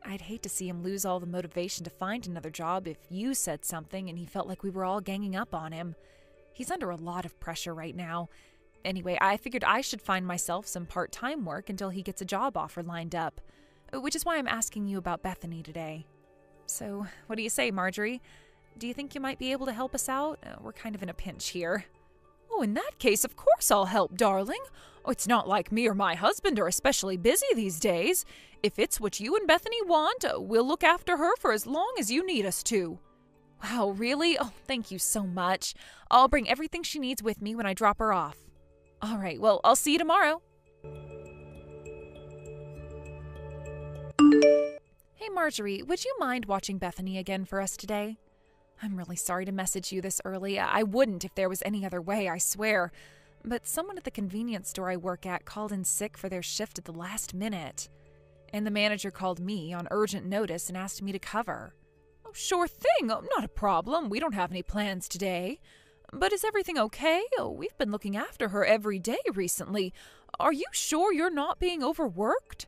I'd hate to see him lose all the motivation to find another job if you said something and he felt like we were all ganging up on him. He's under a lot of pressure right now. Anyway, I figured I should find myself some part-time work until he gets a job offer lined up, which is why I'm asking you about Bethany today. So, what do you say, Marjorie? Do you think you might be able to help us out? We're kind of in a pinch here. Oh, in that case, of course I'll help, darling. Oh, it's not like me or my husband are especially busy these days. If it's what you and Bethany want, we'll look after her for as long as you need us to. Wow, really? Oh, thank you so much. I'll bring everything she needs with me when I drop her off. All right, well, I'll see you tomorrow. Hey, Marjorie, would you mind watching Bethany again for us today? I'm really sorry to message you this early. I wouldn't if there was any other way, I swear. But someone at the convenience store I work at called in sick for their shift at the last minute. And the manager called me on urgent notice and asked me to cover. Oh, sure thing. Oh, not a problem. We don't have any plans today. But is everything okay? Oh, we've been looking after her every day recently. Are you sure you're not being overworked?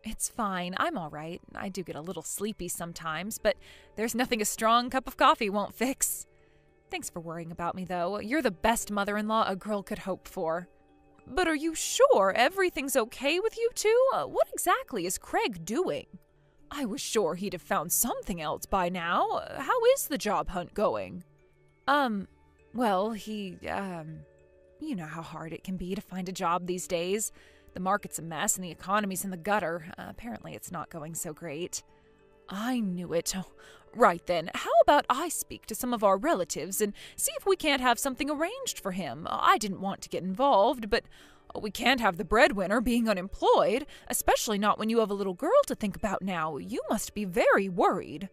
It's fine. I'm all right. I do get a little sleepy sometimes, but there's nothing a strong cup of coffee won't fix. Thanks for worrying about me, though. You're the best mother-in-law a girl could hope for. But are you sure everything's okay with you two? What exactly is Craig doing? I was sure he'd have found something else by now. How is the job hunt going? Well, you know how hard it can be to find a job these days. The market's a mess and the economy's in the gutter. Apparently it's not going so great. I knew it. Oh, right then, how about I speak to some of our relatives and see if we can't have something arranged for him? I didn't want to get involved, but we can't have the breadwinner being unemployed, especially not when you have a little girl to think about now. You must be very worried.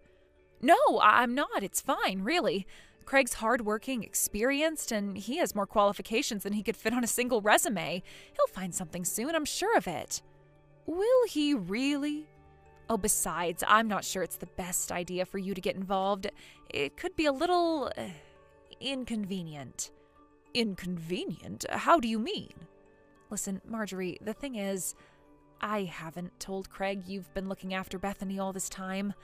No, I'm not. It's fine, really. Craig's hardworking, experienced, and he has more qualifications than he could fit on a single resume. He'll find something soon, I'm sure of it. Will he really? Oh, besides, I'm not sure it's the best idea for you to get involved. It could be a little inconvenient. Inconvenient? How do you mean? Listen, Marjorie, the thing is, I haven't told Craig you've been looking after Bethany all this time.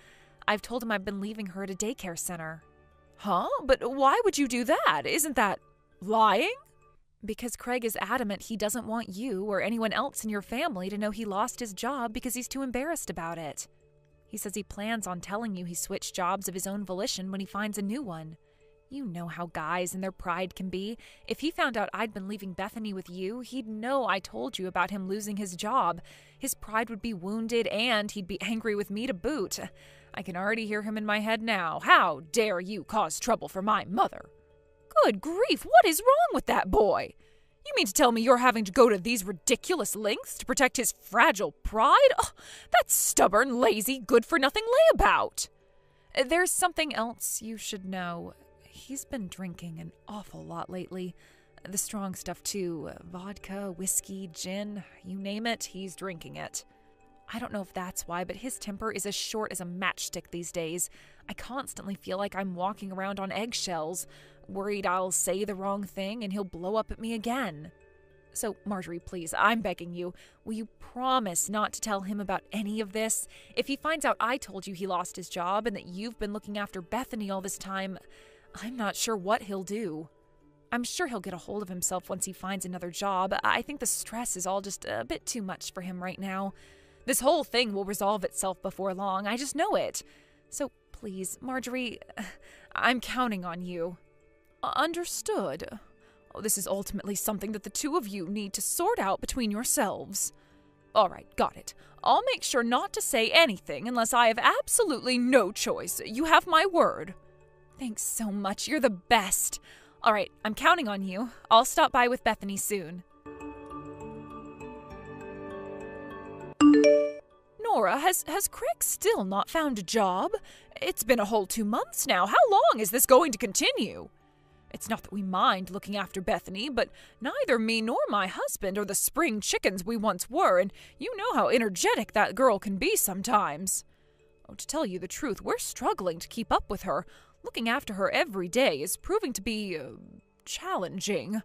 I've told him I've been leaving her at a daycare center. Huh? But why would you do that? Isn't that lying? Because Craig is adamant he doesn't want you or anyone else in your family to know he lost his job because he's too embarrassed about it. He says he plans on telling you he switched jobs of his own volition when he finds a new one. You know how guys and their pride can be. If he found out I'd been leaving Bethany with you, he'd know I told you about him losing his job. His pride would be wounded and he'd be angry with me to boot. I can already hear him in my head now. How dare you cause trouble for my mother? Good grief, what is wrong with that boy? You mean to tell me you're having to go to these ridiculous lengths to protect his fragile pride? Oh, that's stubborn, lazy, good-for-nothing layabout. There's something else you should know. He's been drinking an awful lot lately. The strong stuff, too. Vodka, whiskey, gin, you name it, he's drinking it. I don't know if that's why, but his temper is as short as a matchstick these days. I constantly feel like I'm walking around on eggshells, worried I'll say the wrong thing and he'll blow up at me again. So, Marjorie, please, I'm begging you, will you promise not to tell him about any of this? If he finds out I told you he lost his job and that you've been looking after Bethany all this time, I'm not sure what he'll do. I'm sure he'll get a hold of himself once he finds another job. I think the stress is all just a bit too much for him right now. This whole thing will resolve itself before long. I just know it. So please, Marjorie, I'm counting on you. Understood. Oh, this is ultimately something that the two of you need to sort out between yourselves. All right, got it. I'll make sure not to say anything unless I have absolutely no choice. You have my word. Thanks so much. You're the best. All right, I'm counting on you. I'll stop by with Bethany soon. Nora, has Craig still not found a job? It's been a whole 2 months now. How long is this going to continue? It's not that we mind looking after Bethany, but neither me nor my husband are the spring chickens we once were, and you know how energetic that girl can be sometimes. Oh, to tell you the truth, we're struggling to keep up with her. Looking after her every day is proving to be challenging.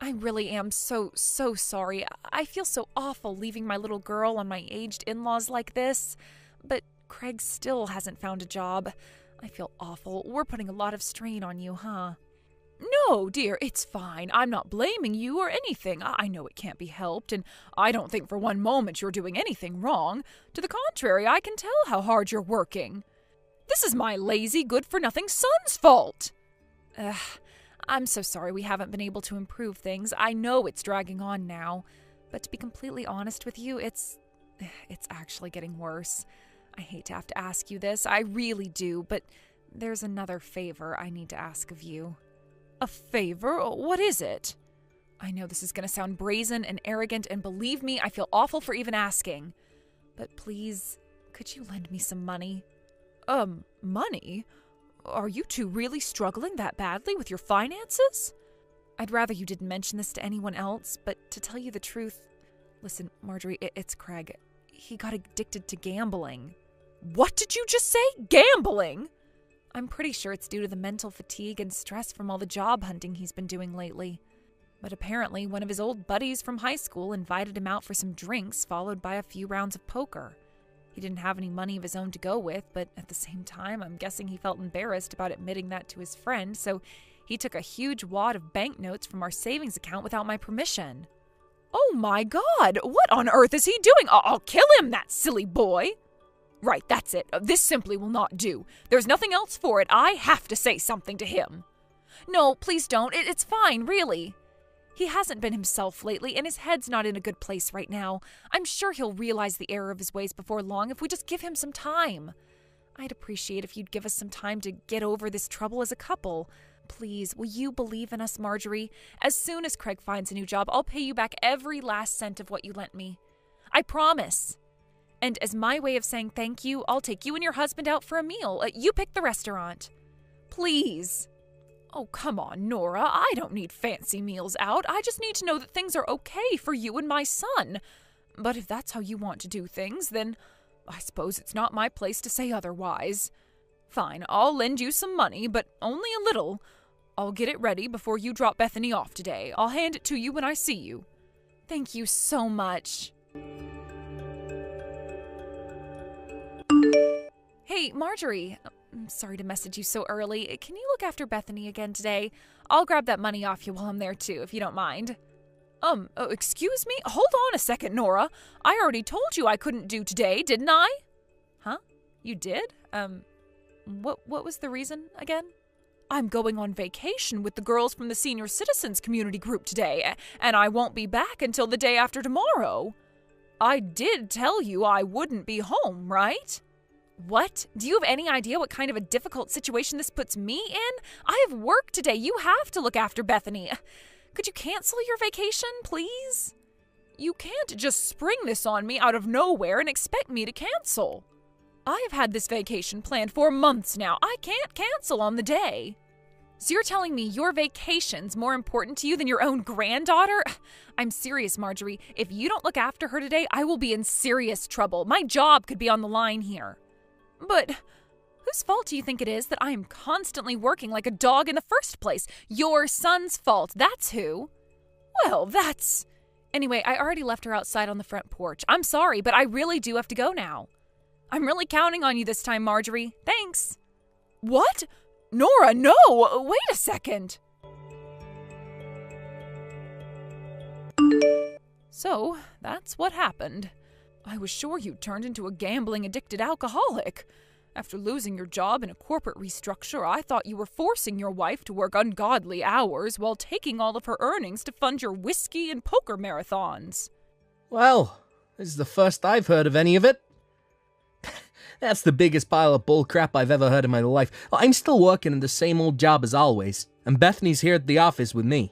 I really am so sorry. I feel so awful leaving my little girl on my aged in-laws like this. But Craig still hasn't found a job. I feel awful. We're putting a lot of strain on you, huh? No, dear, it's fine. I'm not blaming you or anything. I know it can't be helped, and I don't think for one moment you're doing anything wrong. To the contrary, I can tell how hard you're working. This is my lazy, good-for-nothing son's fault. I'm so sorry we haven't been able to improve things. I know it's dragging on now. But to be completely honest with you, it's actually getting worse. I hate to have to ask you this. I really do. But there's another favor I need to ask of you. A favor? What is it? I know this is going to sound brazen and arrogant, and believe me, I feel awful for even asking. But please, could you lend me some money? Money? Are you two really struggling that badly with your finances? I'd rather you didn't mention this to anyone else, but to tell you the truth... Listen, Marjorie, it's Craig. He got addicted to gambling. What did you just say? Gambling? I'm pretty sure it's due to the mental fatigue and stress from all the job hunting he's been doing lately. But apparently one of his old buddies from high school invited him out for some drinks, followed by a few rounds of poker. He didn't have any money of his own to go with, but at the same time, I'm guessing he felt embarrassed about admitting that to his friend, so he took a huge wad of banknotes from our savings account without my permission. Oh my God! What on earth is he doing? I'll kill him, that silly boy! Right, that's it. This simply will not do. There's nothing else for it. I have to say something to him. No, please don't. It's fine, really. He hasn't been himself lately, and his head's not in a good place right now. I'm sure he'll realize the error of his ways before long if we just give him some time. I'd appreciate if you'd give us some time to get over this trouble as a couple. Please, will you believe in us, Marjorie? As soon as Craig finds a new job, I'll pay you back every last cent of what you lent me. I promise. And as my way of saying thank you, I'll take you and your husband out for a meal. You pick the restaurant. Please. Oh, come on, Nora. I don't need fancy meals out. I just need to know that things are okay for you and my son. But if that's how you want to do things, then I suppose it's not my place to say otherwise. Fine, I'll lend you some money, but only a little. I'll get it ready before you drop Bethany off today. I'll hand it to you when I see you. Thank you so much. Hey, Marjorie. I'm sorry to message you so early. Can you look after Bethany again today? I'll grab that money off you while I'm there too, if you don't mind. Excuse me? Hold on a second, Nora. I already told you I couldn't do today, didn't I? Huh? You did? What was the reason again? I'm going on vacation with the girls from the Senior Citizens Community Group today, and I won't be back until the day after tomorrow. I did tell you I wouldn't be home, right? What? Do you have any idea what kind of a difficult situation this puts me in? I have work today. You have to look after Bethany. Could you cancel your vacation, please? You can't just spring this on me out of nowhere and expect me to cancel. I have had this vacation planned for months now. I can't cancel on the day. So you're telling me your vacation's more important to you than your own granddaughter? I'm serious, Marjorie. If you don't look after her today, I will be in serious trouble. My job could be on the line here. But whose fault do you think it is that I am constantly working like a dog in the first place? Your son's fault, that's who. Well, that's... Anyway, I already left her outside on the front porch. I'm sorry, but I really do have to go now. I'm really counting on you this time, Marjorie. Thanks. What? Nora, no! Wait a second. So, that's what happened. I was sure you turned into a gambling-addicted alcoholic. After losing your job in a corporate restructure, I thought you were forcing your wife to work ungodly hours while taking all of her earnings to fund your whiskey and poker marathons. Well, this is the first I've heard of any of it. That's the biggest pile of bullcrap I've ever heard in my life. I'm still working in the same old job as always, and Bethany's here at the office with me.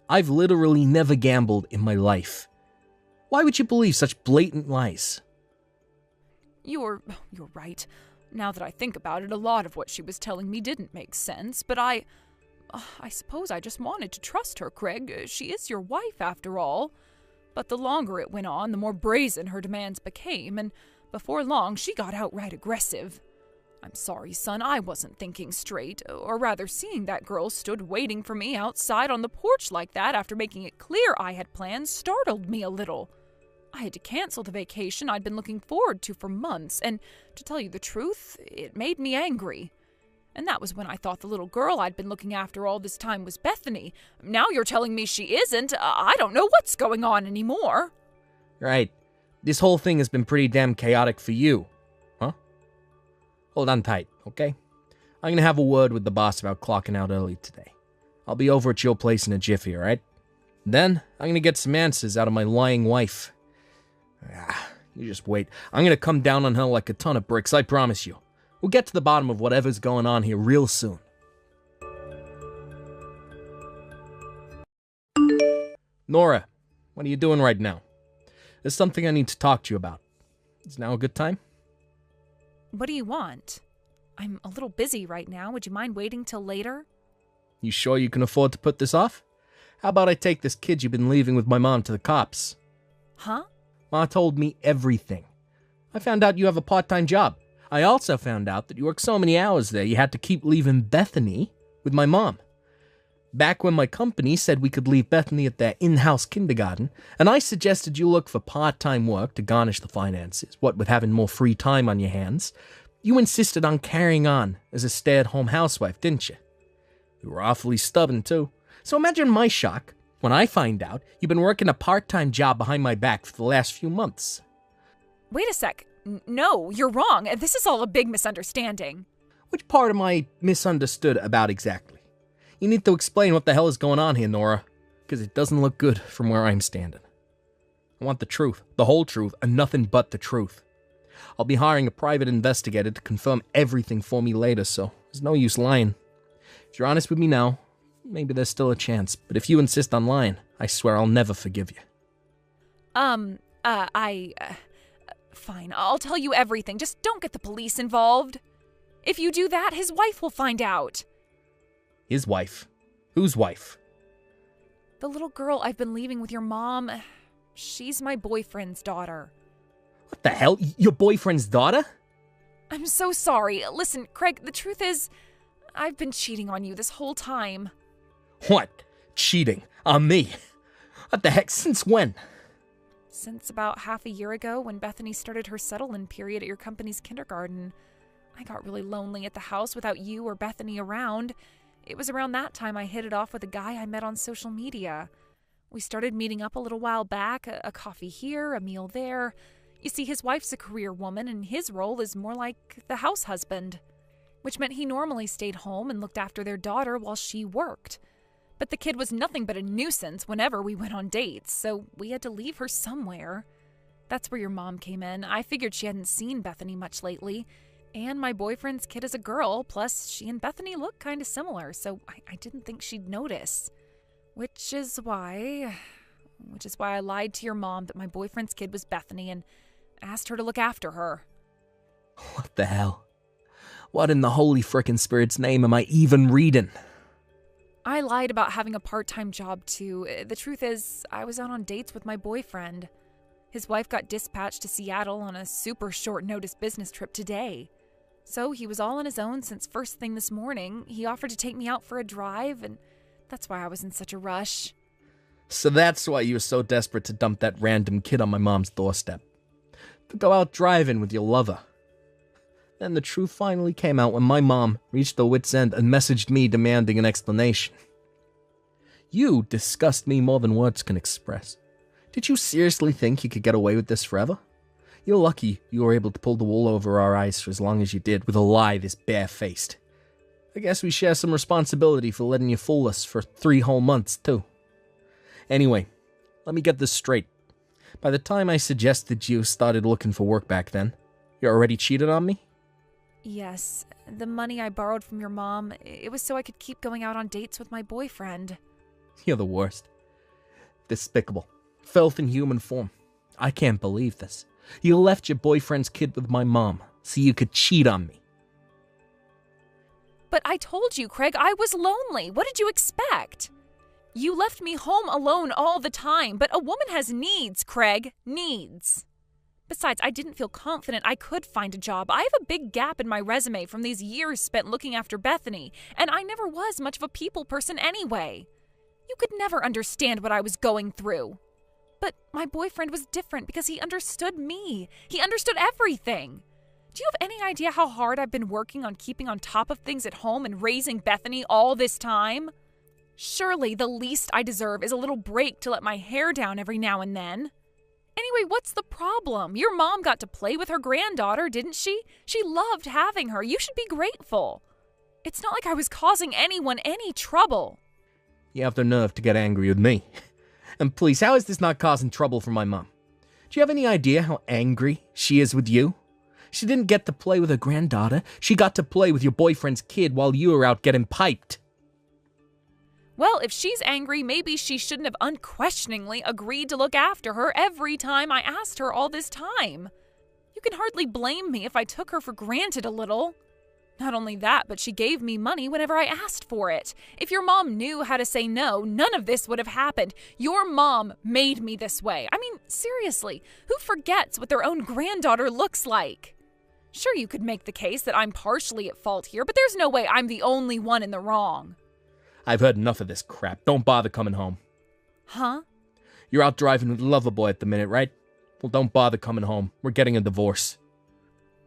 I've literally never gambled in my life. Why would you believe such blatant lies? You're right. Now that I think about it, a lot of what she was telling me didn't make sense, but I suppose I just wanted to trust her, Craig. She is your wife, after all. But the longer it went on, the more brazen her demands became, and before long, she got outright aggressive. I'm sorry, son, I wasn't thinking straight, or rather seeing that girl stood waiting for me outside on the porch like that after making it clear I had plans startled me a little. I had to cancel the vacation I'd been looking forward to for months, and to tell you the truth, it made me angry. And that was when I thought the little girl I'd been looking after all this time was Bethany. Now you're telling me she isn't. I don't know what's going on anymore. Right. This whole thing has been pretty damn chaotic for you, huh? Hold on tight, okay? I'm gonna have a word with the boss about clocking out early today. I'll be over at your place in a jiffy, alright? Then, I'm gonna get some answers out of my lying wife. You just wait. I'm gonna come down on her like a ton of bricks, I promise you. We'll get to the bottom of whatever's going on here real soon. Nora, what are you doing right now? There's something I need to talk to you about. Is now a good time? What do you want? I'm a little busy right now. Would you mind waiting till later? You sure you can afford to put this off? How about I take this kid you've been leaving with my mom to the cops? Huh? Ma told me everything. I found out you have a part-time job. I also found out that you work so many hours there you had to keep leaving Bethany with my mom. Back when my company said we could leave Bethany at their in-house kindergarten, and I suggested you look for part-time work to garnish the finances, what with having more free time on your hands, you insisted on carrying on as a stay-at-home housewife, didn't you? You were awfully stubborn, too. So imagine my shock when I find out you've been working a part-time job behind my back for the last few months. Wait a sec. No, you're wrong. This is all a big misunderstanding. Which part am I misunderstood about exactly? You need to explain what the hell is going on here, Nora, because it doesn't look good from where I'm standing. I want the truth, the whole truth, and nothing but the truth. I'll be hiring a private investigator to confirm everything for me later, so there's no use lying. If you're honest with me now, maybe there's still a chance, but if you insist on lying, I swear I'll never forgive you. Fine, I'll tell you everything. Just don't get the police involved. If you do that, his wife will find out. His wife? Whose wife? The little girl I've been leaving with your mom. She's my boyfriend's daughter. What the hell? Your boyfriend's daughter? I'm so sorry. Listen, Craig, the truth is, I've been cheating on you this whole time. What? Cheating? On me? What the heck? Since when? since about half a year ago when Bethany started her settle-in period at your company's kindergarten. I got really lonely at the house without you or Bethany around. It was around that time I hit it off with a guy I met on social media. We started meeting up a little while back, a coffee here, a meal there. You see, his wife's a career woman, and his role is more like the house husband, which meant he normally stayed home and looked after their daughter while she worked. But the kid was nothing but a nuisance whenever we went on dates, so we had to leave her somewhere. That's where your mom came in. I figured she hadn't seen Bethany much lately, and my boyfriend's kid is a girl, plus she and Bethany look kind of similar, so I didn't think she'd notice. Which is why I lied to your mom that my boyfriend's kid was Bethany and asked her to look after her. What the hell? What in the holy frickin' spirit's name am I even reading? I lied about having a part-time job too. The truth is, I was out on dates with my boyfriend. His wife got dispatched to Seattle on a super short-notice business trip today. So he was all on his own since first thing this morning. He offered to take me out for a drive, and that's why I was in such a rush. So that's why you were so desperate to dump that random kid on my mom's doorstep. To go out driving with your lover. Then the truth finally came out when my mom reached her wit's end and messaged me demanding an explanation. You disgust me more than words can express. Did you seriously think you could get away with this forever? You're lucky you were able to pull the wool over our eyes for as long as you did with a lie this bare-faced. I guess we share some responsibility for letting you fool us for 3 whole months, too. Anyway, let me get this straight. By the time I suggested you started looking for work back then, you already cheated on me? Yes, the money I borrowed from your mom, it was so I could keep going out on dates with my boyfriend. You're the worst. Despicable. Filth in human form. I can't believe this. You left your boyfriend's kid with my mom so you could cheat on me. But I told you, Craig, I was lonely. What did you expect? You left me home alone all the time, but a woman has needs, Craig. Needs. Besides, I didn't feel confident I could find a job. I have a big gap in my resume from these years spent looking after Bethany, and I never was much of a people person anyway. You could never understand what I was going through. But my boyfriend was different because he understood me. He understood everything. Do you have any idea how hard I've been working on keeping on top of things at home and raising Bethany all this time? Surely the least I deserve is a little break to let my hair down every now and then. Anyway, what's the problem? Your mom got to play with her granddaughter, didn't she? She loved having her. You should be grateful. It's not like I was causing anyone any trouble. You have the nerve to get angry with me. And please, how is this not causing trouble for my mom? Do you have any idea how angry she is with you? She didn't get to play with her granddaughter. She got to play with your boyfriend's kid while you were out getting piped. Well, if she's angry, maybe she shouldn't have unquestioningly agreed to look after her every time I asked her all this time. You can hardly blame me if I took her for granted a little. Not only that, but she gave me money whenever I asked for it. If your mom knew how to say no, none of this would have happened. Your mom made me this way. I mean, seriously, who forgets what their own granddaughter looks like? Sure, you could make the case that I'm partially at fault here, but there's no way I'm the only one in the wrong. I've heard enough of this crap. Don't bother coming home. Huh? You're out driving with Loverboy at the minute, right? Well, don't bother coming home. We're getting a divorce.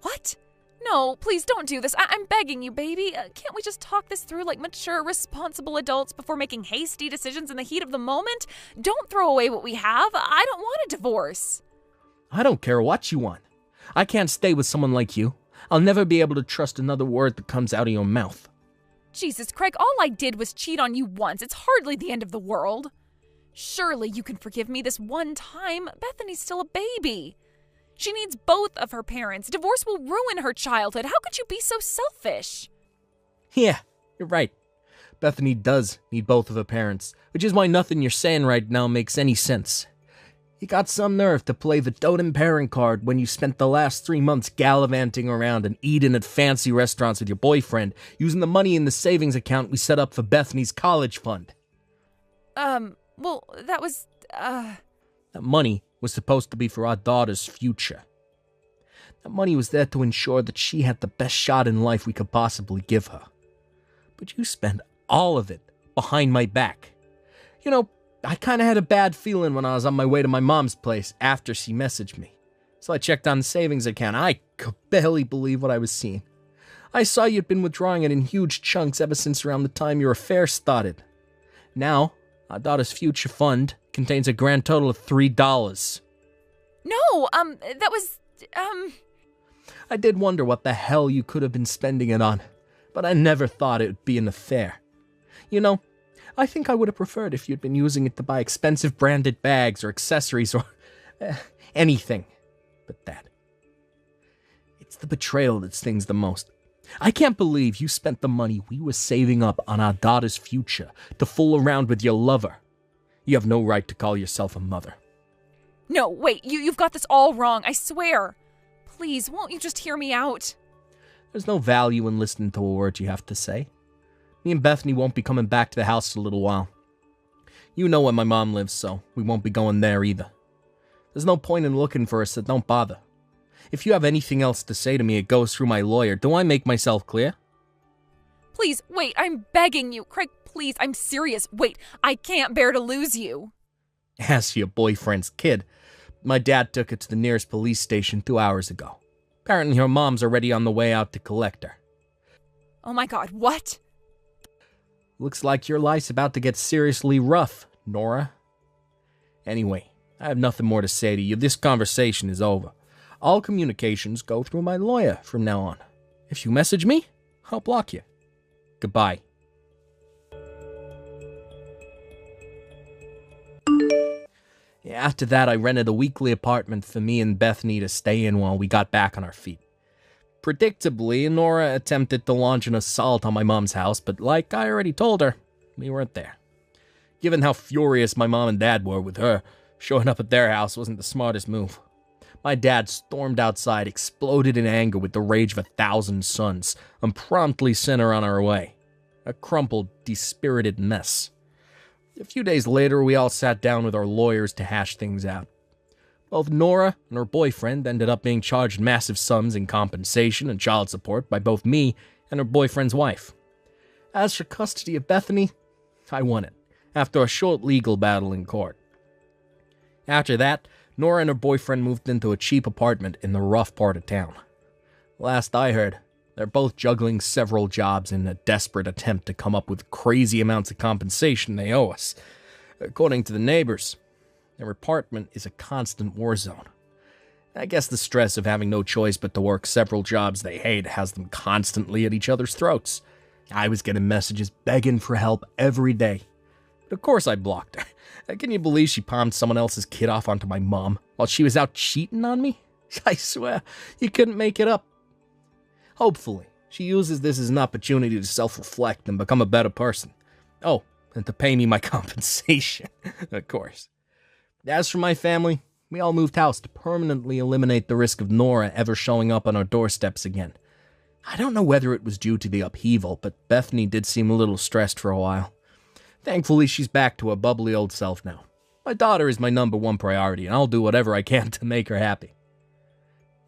What? No, please don't do this. I'm begging you, baby. Can't we just talk this through like mature, responsible adults before making hasty decisions in the heat of the moment? Don't throw away what we have. I don't want a divorce. I don't care what you want. I can't stay with someone like you. I'll never be able to trust another word that comes out of your mouth. Jesus, Craig, all I did was cheat on you once. It's hardly the end of the world. Surely you can forgive me this one time. Bethany's still a baby. She needs both of her parents. Divorce will ruin her childhood. How could you be so selfish? Yeah, you're right. Bethany does need both of her parents, which is why nothing you're saying right now makes any sense. You got some nerve to play the doting parent card when you spent the last 3 months gallivanting around and eating at fancy restaurants with your boyfriend, using the money in the savings account we set up for Bethany's college fund. Well, that was, That money was supposed to be for our daughter's future. That money was there to ensure that she had the best shot in life we could possibly give her. But you spent all of it behind my back. You know, I kind of had a bad feeling when I was on my way to my mom's place after she messaged me. So I checked on the savings account. I could barely believe what I was seeing. I saw you'd been withdrawing it in huge chunks ever since around the time your affair started. Now, our daughter's future fund contains a grand total of $3. No, that was, I did wonder what the hell you could have been spending it on, but I never thought it would be an affair. You know, I think I would have preferred if you'd been using it to buy expensive branded bags or accessories or anything but that. It's the betrayal that stings the most. I can't believe you spent the money we were saving up on our daughter's future to fool around with your lover. You have no right to call yourself a mother. No, wait, you've got this all wrong, I swear. Please, won't you just hear me out? There's no value in listening to a word you have to say. Me and Bethany won't be coming back to the house for a little while. You know where my mom lives, so we won't be going there either. There's no point in looking for us, so don't bother. If you have anything else to say to me, it goes through my lawyer. Do I make myself clear? Please, wait, I'm begging you. Craig, please, I'm serious. Wait, I can't bear to lose you. As for your boyfriend's kid, my dad took her to the nearest police station 2 hours ago. Apparently her mom's already on the way out to collect her. Oh my God, what? Looks like your life's about to get seriously rough, Nora. Anyway, I have nothing more to say to you. This conversation is over. All communications go through my lawyer from now on. If you message me, I'll block you. Goodbye. After that, I rented a weekly apartment for me and Bethany to stay in while we got back on our feet. Predictably, Nora attempted to launch an assault on my mom's house, but like I already told her, we weren't there. Given how furious my mom and dad were with her, showing up at their house wasn't the smartest move. My dad stormed outside, exploded in anger with the rage of 1,000 suns, and promptly sent her on her way. A crumpled, dispirited mess. A few days later, we all sat down with our lawyers to hash things out. Both Nora and her boyfriend ended up being charged massive sums in compensation and child support by both me and her boyfriend's wife. As for custody of Bethany, I won it, after a short legal battle in court. After that, Nora and her boyfriend moved into a cheap apartment in the rough part of town. Last I heard, they're both juggling several jobs in a desperate attempt to come up with crazy amounts of compensation they owe us. According to the neighbors, their apartment is a constant war zone. I guess the stress of having no choice but to work several jobs they hate has them constantly at each other's throats. I was getting messages begging for help every day. But of course I blocked her. Can you believe she palmed someone else's kid off onto my mom while she was out cheating on me? I swear, you couldn't make it up. Hopefully, she uses this as an opportunity to self-reflect and become a better person. Oh, and to pay me my compensation, of course. As for my family, we all moved house to permanently eliminate the risk of Nora ever showing up on our doorsteps again. I don't know whether it was due to the upheaval, but Bethany did seem a little stressed for a while. Thankfully, she's back to her bubbly old self now. My daughter is my #1 priority, and I'll do whatever I can to make her happy.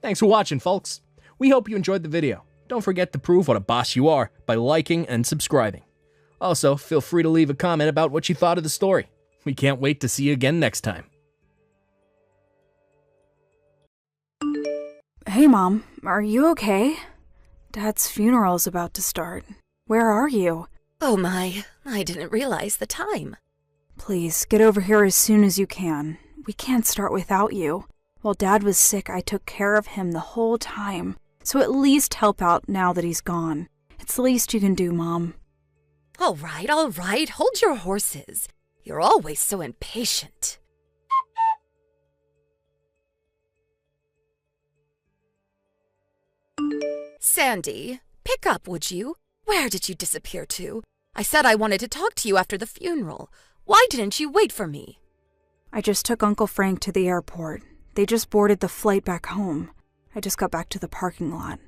Thanks for watching, folks. We hope you enjoyed the video. Don't forget to prove what a boss you are by liking and subscribing. Also, feel free to leave a comment about what you thought of the story. We can't wait to see you again next time. Hey, Mom. Are you okay? Dad's funeral's about to start. Where are you? Oh my, I didn't realize the time. Please, get over here as soon as you can. We can't start without you. While Dad was sick, I took care of him the whole time. So at least help out now that he's gone. It's the least you can do, Mom. All right, hold your horses. You're always so impatient. Sandy, pick up, would you? Where did you disappear to? I said I wanted to talk to you after the funeral. Why didn't you wait for me? I just took Uncle Frank to the airport. They just boarded the flight back home. I just got back to the parking lot.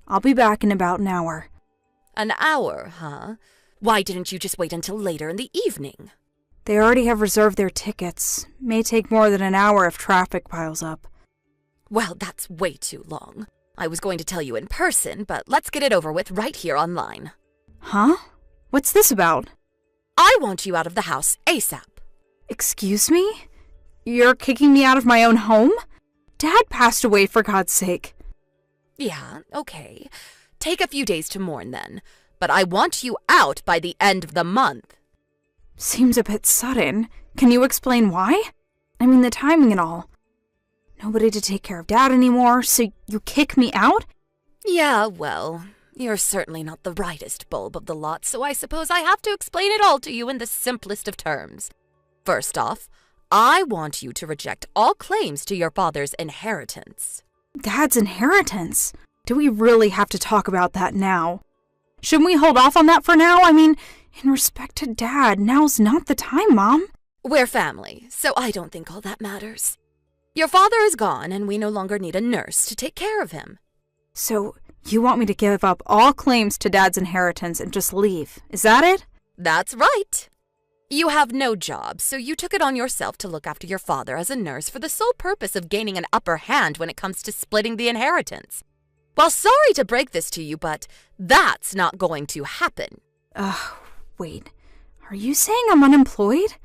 I'll be back in about an hour. An hour, huh? Why didn't you just wait until later in the evening? They already have reserved their tickets. May take more than an hour if traffic piles up. Well, that's way too long. I was going to tell you in person, but let's get it over with right here online. Huh? What's this about? I want you out of the house ASAP. Excuse me? You're kicking me out of my own home? Dad passed away, for God's sake. Yeah, okay. Take a few days to mourn then. But I want you out by the end of the month. Seems a bit sudden. Can you explain why? I mean, the timing and all. Nobody to take care of Dad anymore, so you kick me out? Yeah, well, you're certainly not the brightest bulb of the lot, so I suppose I have to explain it all to you in the simplest of terms. First off, I want you to reject all claims to your father's inheritance. Dad's inheritance? Do we really have to talk about that now? Shouldn't we hold off on that for now? I mean, in respect to Dad, now's not the time, Mom. We're family, so I don't think all that matters. Your father is gone, and we no longer need a nurse to take care of him. So, you want me to give up all claims to Dad's inheritance and just leave, is that it? That's right. You have no job, so you took it on yourself to look after your father as a nurse for the sole purpose of gaining an upper hand when it comes to splitting the inheritance. Well, sorry to break this to you, but that's not going to happen. Wait. Are you saying I'm unemployed?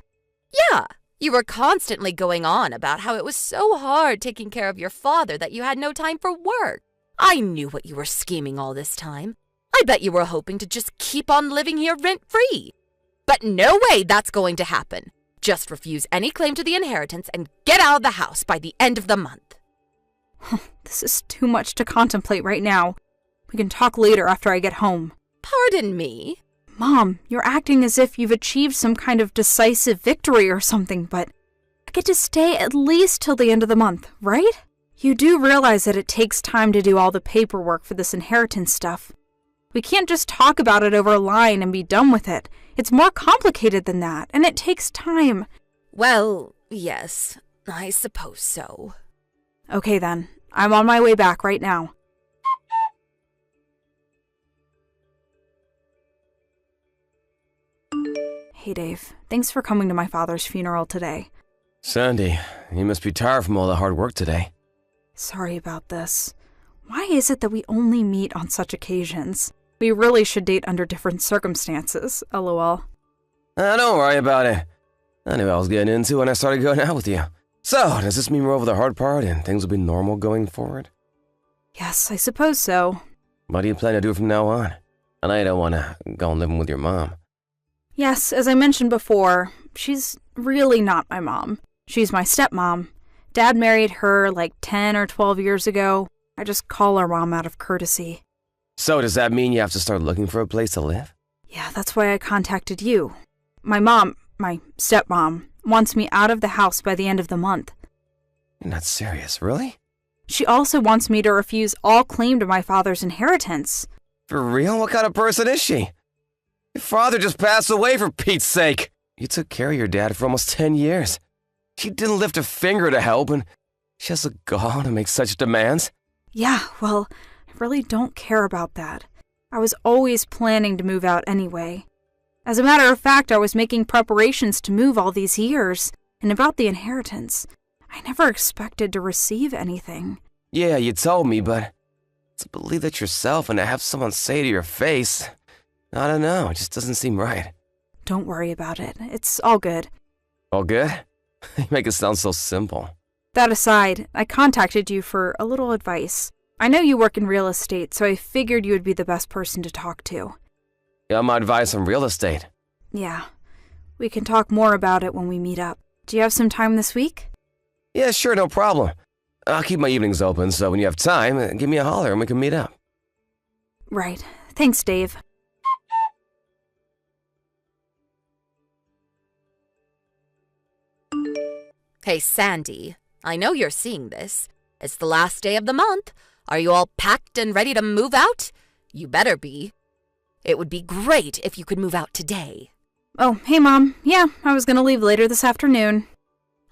Yeah, you were constantly going on about how it was so hard taking care of your father that you had no time for work. I knew what you were scheming all this time. I bet you were hoping to just keep on living here rent-free. But no way that's going to happen. Just refuse any claim to the inheritance and get out of the house by the end of the month. This is too much to contemplate right now. We can talk later after I get home. Pardon me? Mom, you're acting as if you've achieved some kind of decisive victory or something, but I get to stay at least till the end of the month, right? You do realize that it takes time to do all the paperwork for this inheritance stuff. We can't just talk about it over a line and be done with it. It's more complicated than that, and it takes time. Well, yes, I suppose so. Okay then, I'm on my way back right now. Hey Dave, thanks for coming to my father's funeral today. Sandy, you must be tired from all the hard work today. Sorry about this. Why is it that we only meet on such occasions? We really should date under different circumstances, lol. Don't worry about it. I knew what I was getting into when I started going out with you. So, does this mean we're over the hard part and things will be normal going forward? Yes, I suppose so. What do you plan to do from now on? I know you don't want to go and live with your mom. Yes, as I mentioned before, she's really not my mom. She's my stepmom. Dad married her like 10 or 12 years ago. I just call her mom out of courtesy. So does that mean you have to start looking for a place to live? Yeah, that's why I contacted you. My stepmom, wants me out of the house by the end of the month. You're not serious, really? She also wants me to refuse all claim to my father's inheritance. For real? What kind of person is she? Your father just passed away, for Pete's sake. You took care of your dad for almost 10 years. She didn't lift a finger to help, and she has the gall to make such demands. Yeah, well, I really don't care about that. I was always planning to move out anyway. As a matter of fact, I was making preparations to move all these years. And about the inheritance, I never expected to receive anything. Yeah, you told me, but to believe that yourself and to have someone say to your face, I don't know, it just doesn't seem right. Don't worry about it. It's all good. All good? You make it sound so simple. That aside, I contacted you for a little advice. I know you work in real estate, so I figured you would be the best person to talk to. You got my advice on real estate? Yeah. We can talk more about it when we meet up. Do you have some time this week? Yeah, sure, no problem. I'll keep my evenings open, so when you have time, give me a holler and we can meet up. Right. Thanks, Dave. Hey, Sandy, I know you're seeing this. It's the last day of the month. Are you all packed and ready to move out? You better be. It would be great if you could move out today. Oh, hey, Mom. Yeah, I was gonna leave later this afternoon.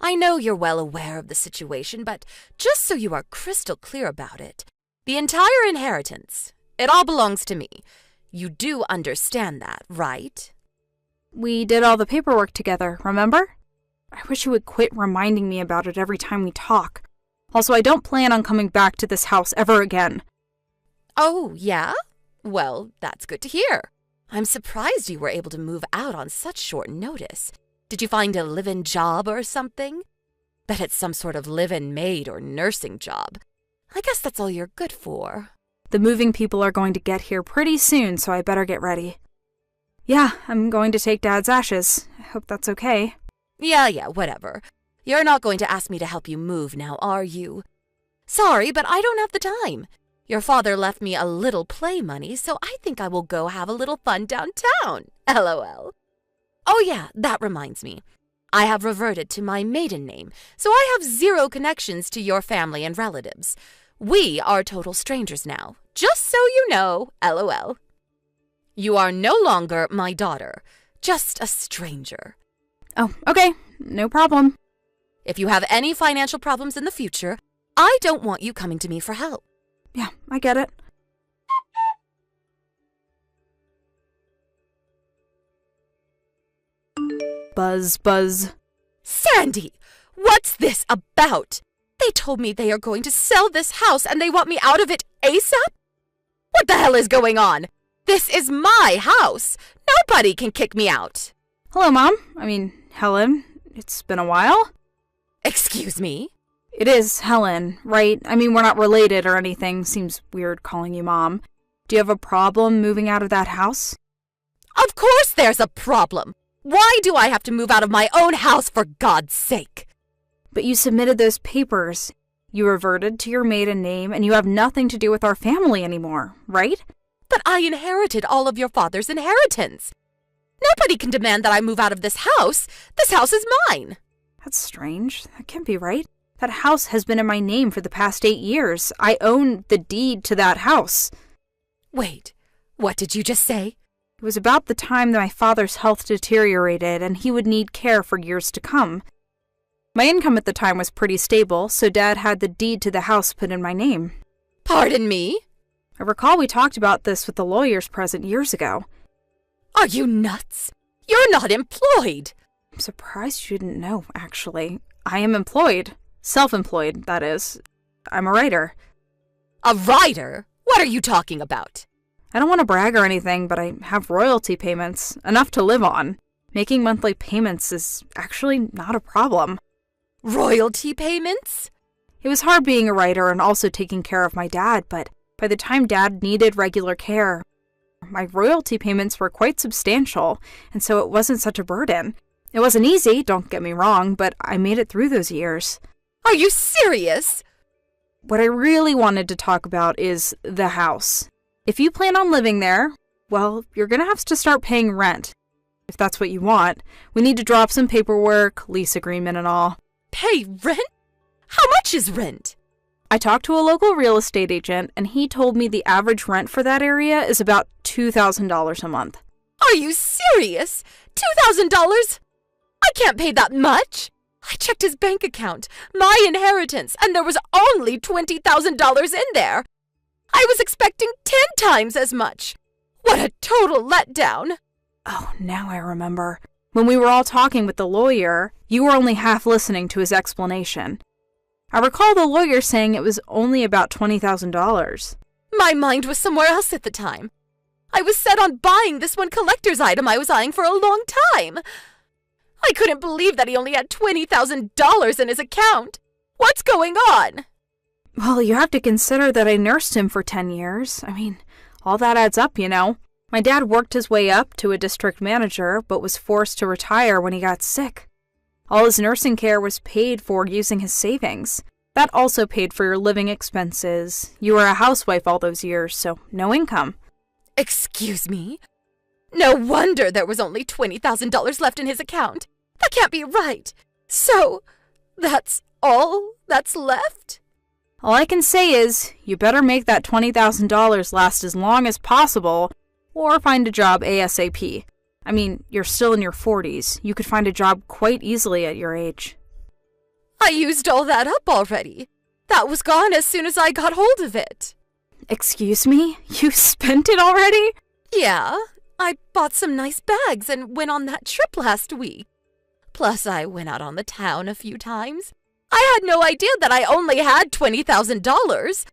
I know you're well aware of the situation, but just so you are crystal clear about it, the entire inheritance, it all belongs to me. You do understand that, right? We did all the paperwork together, remember? I wish you would quit reminding me about it every time we talk. Also, I don't plan on coming back to this house ever again. Oh, yeah? Well, that's good to hear. I'm surprised you were able to move out on such short notice. Did you find a live-in job or something? Bet it's some sort of live-in maid or nursing job. I guess that's all you're good for. The moving people are going to get here pretty soon, so I better get ready. Yeah, I'm going to take Dad's ashes. I hope that's okay. Yeah, whatever. You're not going to ask me to help you move now, are you? Sorry, but I don't have the time. Your father left me a little play money, so I think I will go have a little fun downtown. LOL. Oh yeah, that reminds me. I have reverted to my maiden name, so I have zero connections to your family and relatives. We are total strangers now, just so you know, LOL. You are no longer my daughter, just a stranger. Oh, okay, no problem. If you have any financial problems in the future, I don't want you coming to me for help. Yeah, I get it. Buzz, buzz. Sandy, what's this about? They told me they are going to sell this house and they want me out of it ASAP? What the hell is going on? This is my house. Nobody can kick me out. Hello, Mom. Helen. It's been a while. Excuse me? It is Helen, right? We're not related or anything. Seems weird calling you Mom. Do you have a problem moving out of that house? Of course there's a problem. Why do I have to move out of my own house, for God's sake? But you submitted those papers. You reverted to your maiden name, and you have nothing to do with our family anymore, right? But I inherited all of your father's inheritance. Nobody can demand that I move out of this house. This house is mine. That's strange. That can't be right. That house has been in my name for the past 8 years. I own the deed to that house. Wait, what did you just say? It was about the time that my father's health deteriorated and he would need care for years to come. My income at the time was pretty stable, so Dad had the deed to the house put in my name. Pardon me? I recall we talked about this with the lawyers present years ago. Are you nuts? You're not employed. I'm surprised you didn't know, actually. I am employed. Self-employed, that is. I'm a writer. A writer? What are you talking about? I don't want to brag or anything, but I have royalty payments, enough to live on. Making monthly payments is actually not a problem. Royalty payments? It was hard being a writer and also taking care of my dad, but by the time Dad needed regular care, my royalty payments were quite substantial, and so it wasn't such a burden. It wasn't easy, don't get me wrong, but I made it through those years. Are you serious? What I really wanted to talk about is the house. If you plan on living there, well, you're gonna have to start paying rent. If that's what you want, we need to draw up some paperwork, lease agreement and all. Pay rent? How much is rent? I talked to a local real estate agent, and he told me the average rent for that area is about $2,000 a month. Are you serious? $2,000? I can't pay that much. I checked his bank account, my inheritance, and there was only $20,000 in there. I was expecting 10 times as much. What a total letdown. Oh, now I remember. When we were all talking with the lawyer, you were only half listening to his explanation. I recall the lawyer saying it was only about $20,000. My mind was somewhere else at the time. I was set on buying this one collector's item I was eyeing for a long time. I couldn't believe that he only had $20,000 in his account. What's going on? Well, you have to consider that I nursed him for 10 years. All that adds up, you know. My dad worked his way up to a district manager, but was forced to retire when he got sick. All his nursing care was paid for using his savings. That also paid for your living expenses. You were a housewife all those years, so no income. Excuse me? No wonder there was only $20,000 left in his account. That can't be right. So, that's all that's left? All I can say is, you better make that $20,000 last as long as possible, or find a job ASAP. You're still in your 40s. You could find a job quite easily at your age. I used all that up already. That was gone as soon as I got hold of it. Excuse me? You spent it already? Yeah, I bought some nice bags and went on that trip last week. Plus, I went out on the town a few times. I had no idea that I only had $20,000.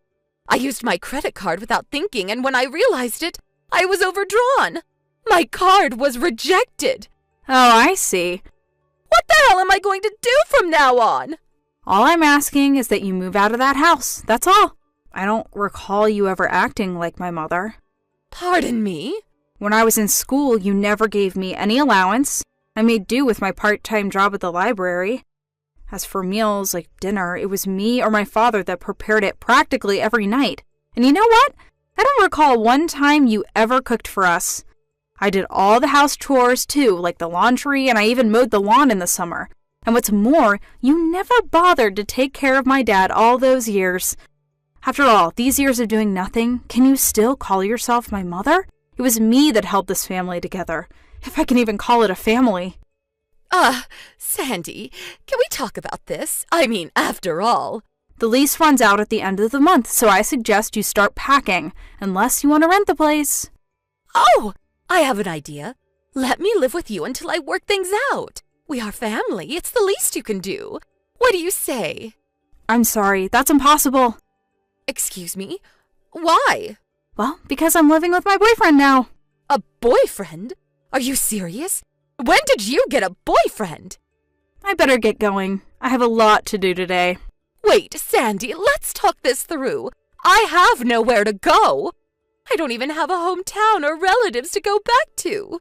I used my credit card without thinking, and when I realized it, I was overdrawn. My card was rejected. Oh, I see. What the hell am I going to do from now on? All I'm asking is that you move out of that house, that's all. I don't recall you ever acting like my mother. Pardon me? When I was in school, you never gave me any allowance. I made do with my part-time job at the library. As for meals, like dinner, it was me or my father that prepared it practically every night. And you know what? I don't recall one time you ever cooked for us. I did all the house chores too, like the laundry, and I even mowed the lawn in the summer. And what's more, you never bothered to take care of my dad all those years. After all, these years of doing nothing, can you still call yourself my mother? It was me that held this family together, if I can even call it a family. Sandy, can we talk about this? I mean, after all. The lease runs out at the end of the month, so I suggest you start packing, unless you want to rent the place. Oh, I have an idea. Let me live with you until I work things out. We are family. It's the least you can do. What do you say? I'm sorry, that's impossible. Excuse me? Why? Well, because I'm living with my boyfriend now. A boyfriend? Are you serious? When did you get a boyfriend? I better get going. I have a lot to do today. Wait, Sandy, let's talk this through. I have nowhere to go. I don't even have a hometown or relatives to go back to.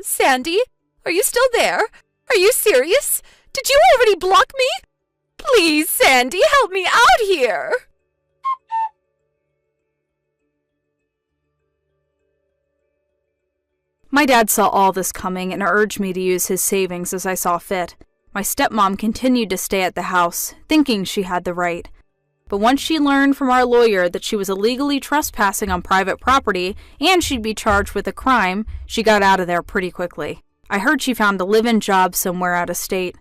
Sandy, are you still there? Are you serious? Did you already block me? Please, Sandy, help me out here. My dad saw all this coming and urged me to use his savings as I saw fit. My stepmom continued to stay at the house, thinking she had the right. But once she learned from our lawyer that she was illegally trespassing on private property and she'd be charged with a crime, she got out of there pretty quickly. I heard she found a live-in job somewhere out of state.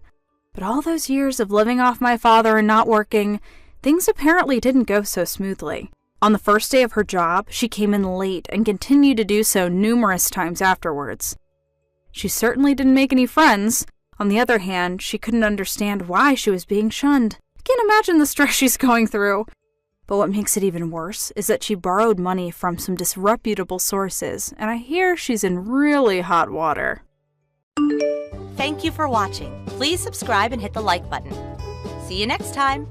But all those years of living off my father and not working, things apparently didn't go so smoothly. On the first day of her job, she came in late and continued to do so numerous times afterwards. She certainly didn't make any friends. On the other hand, she couldn't understand why she was being shunned. I can't imagine the stress she's going through. But what makes it even worse is that she borrowed money from some disreputable sources, and I hear she's in really hot water. Thank you for watching. Please subscribe and hit the like button. See you next time.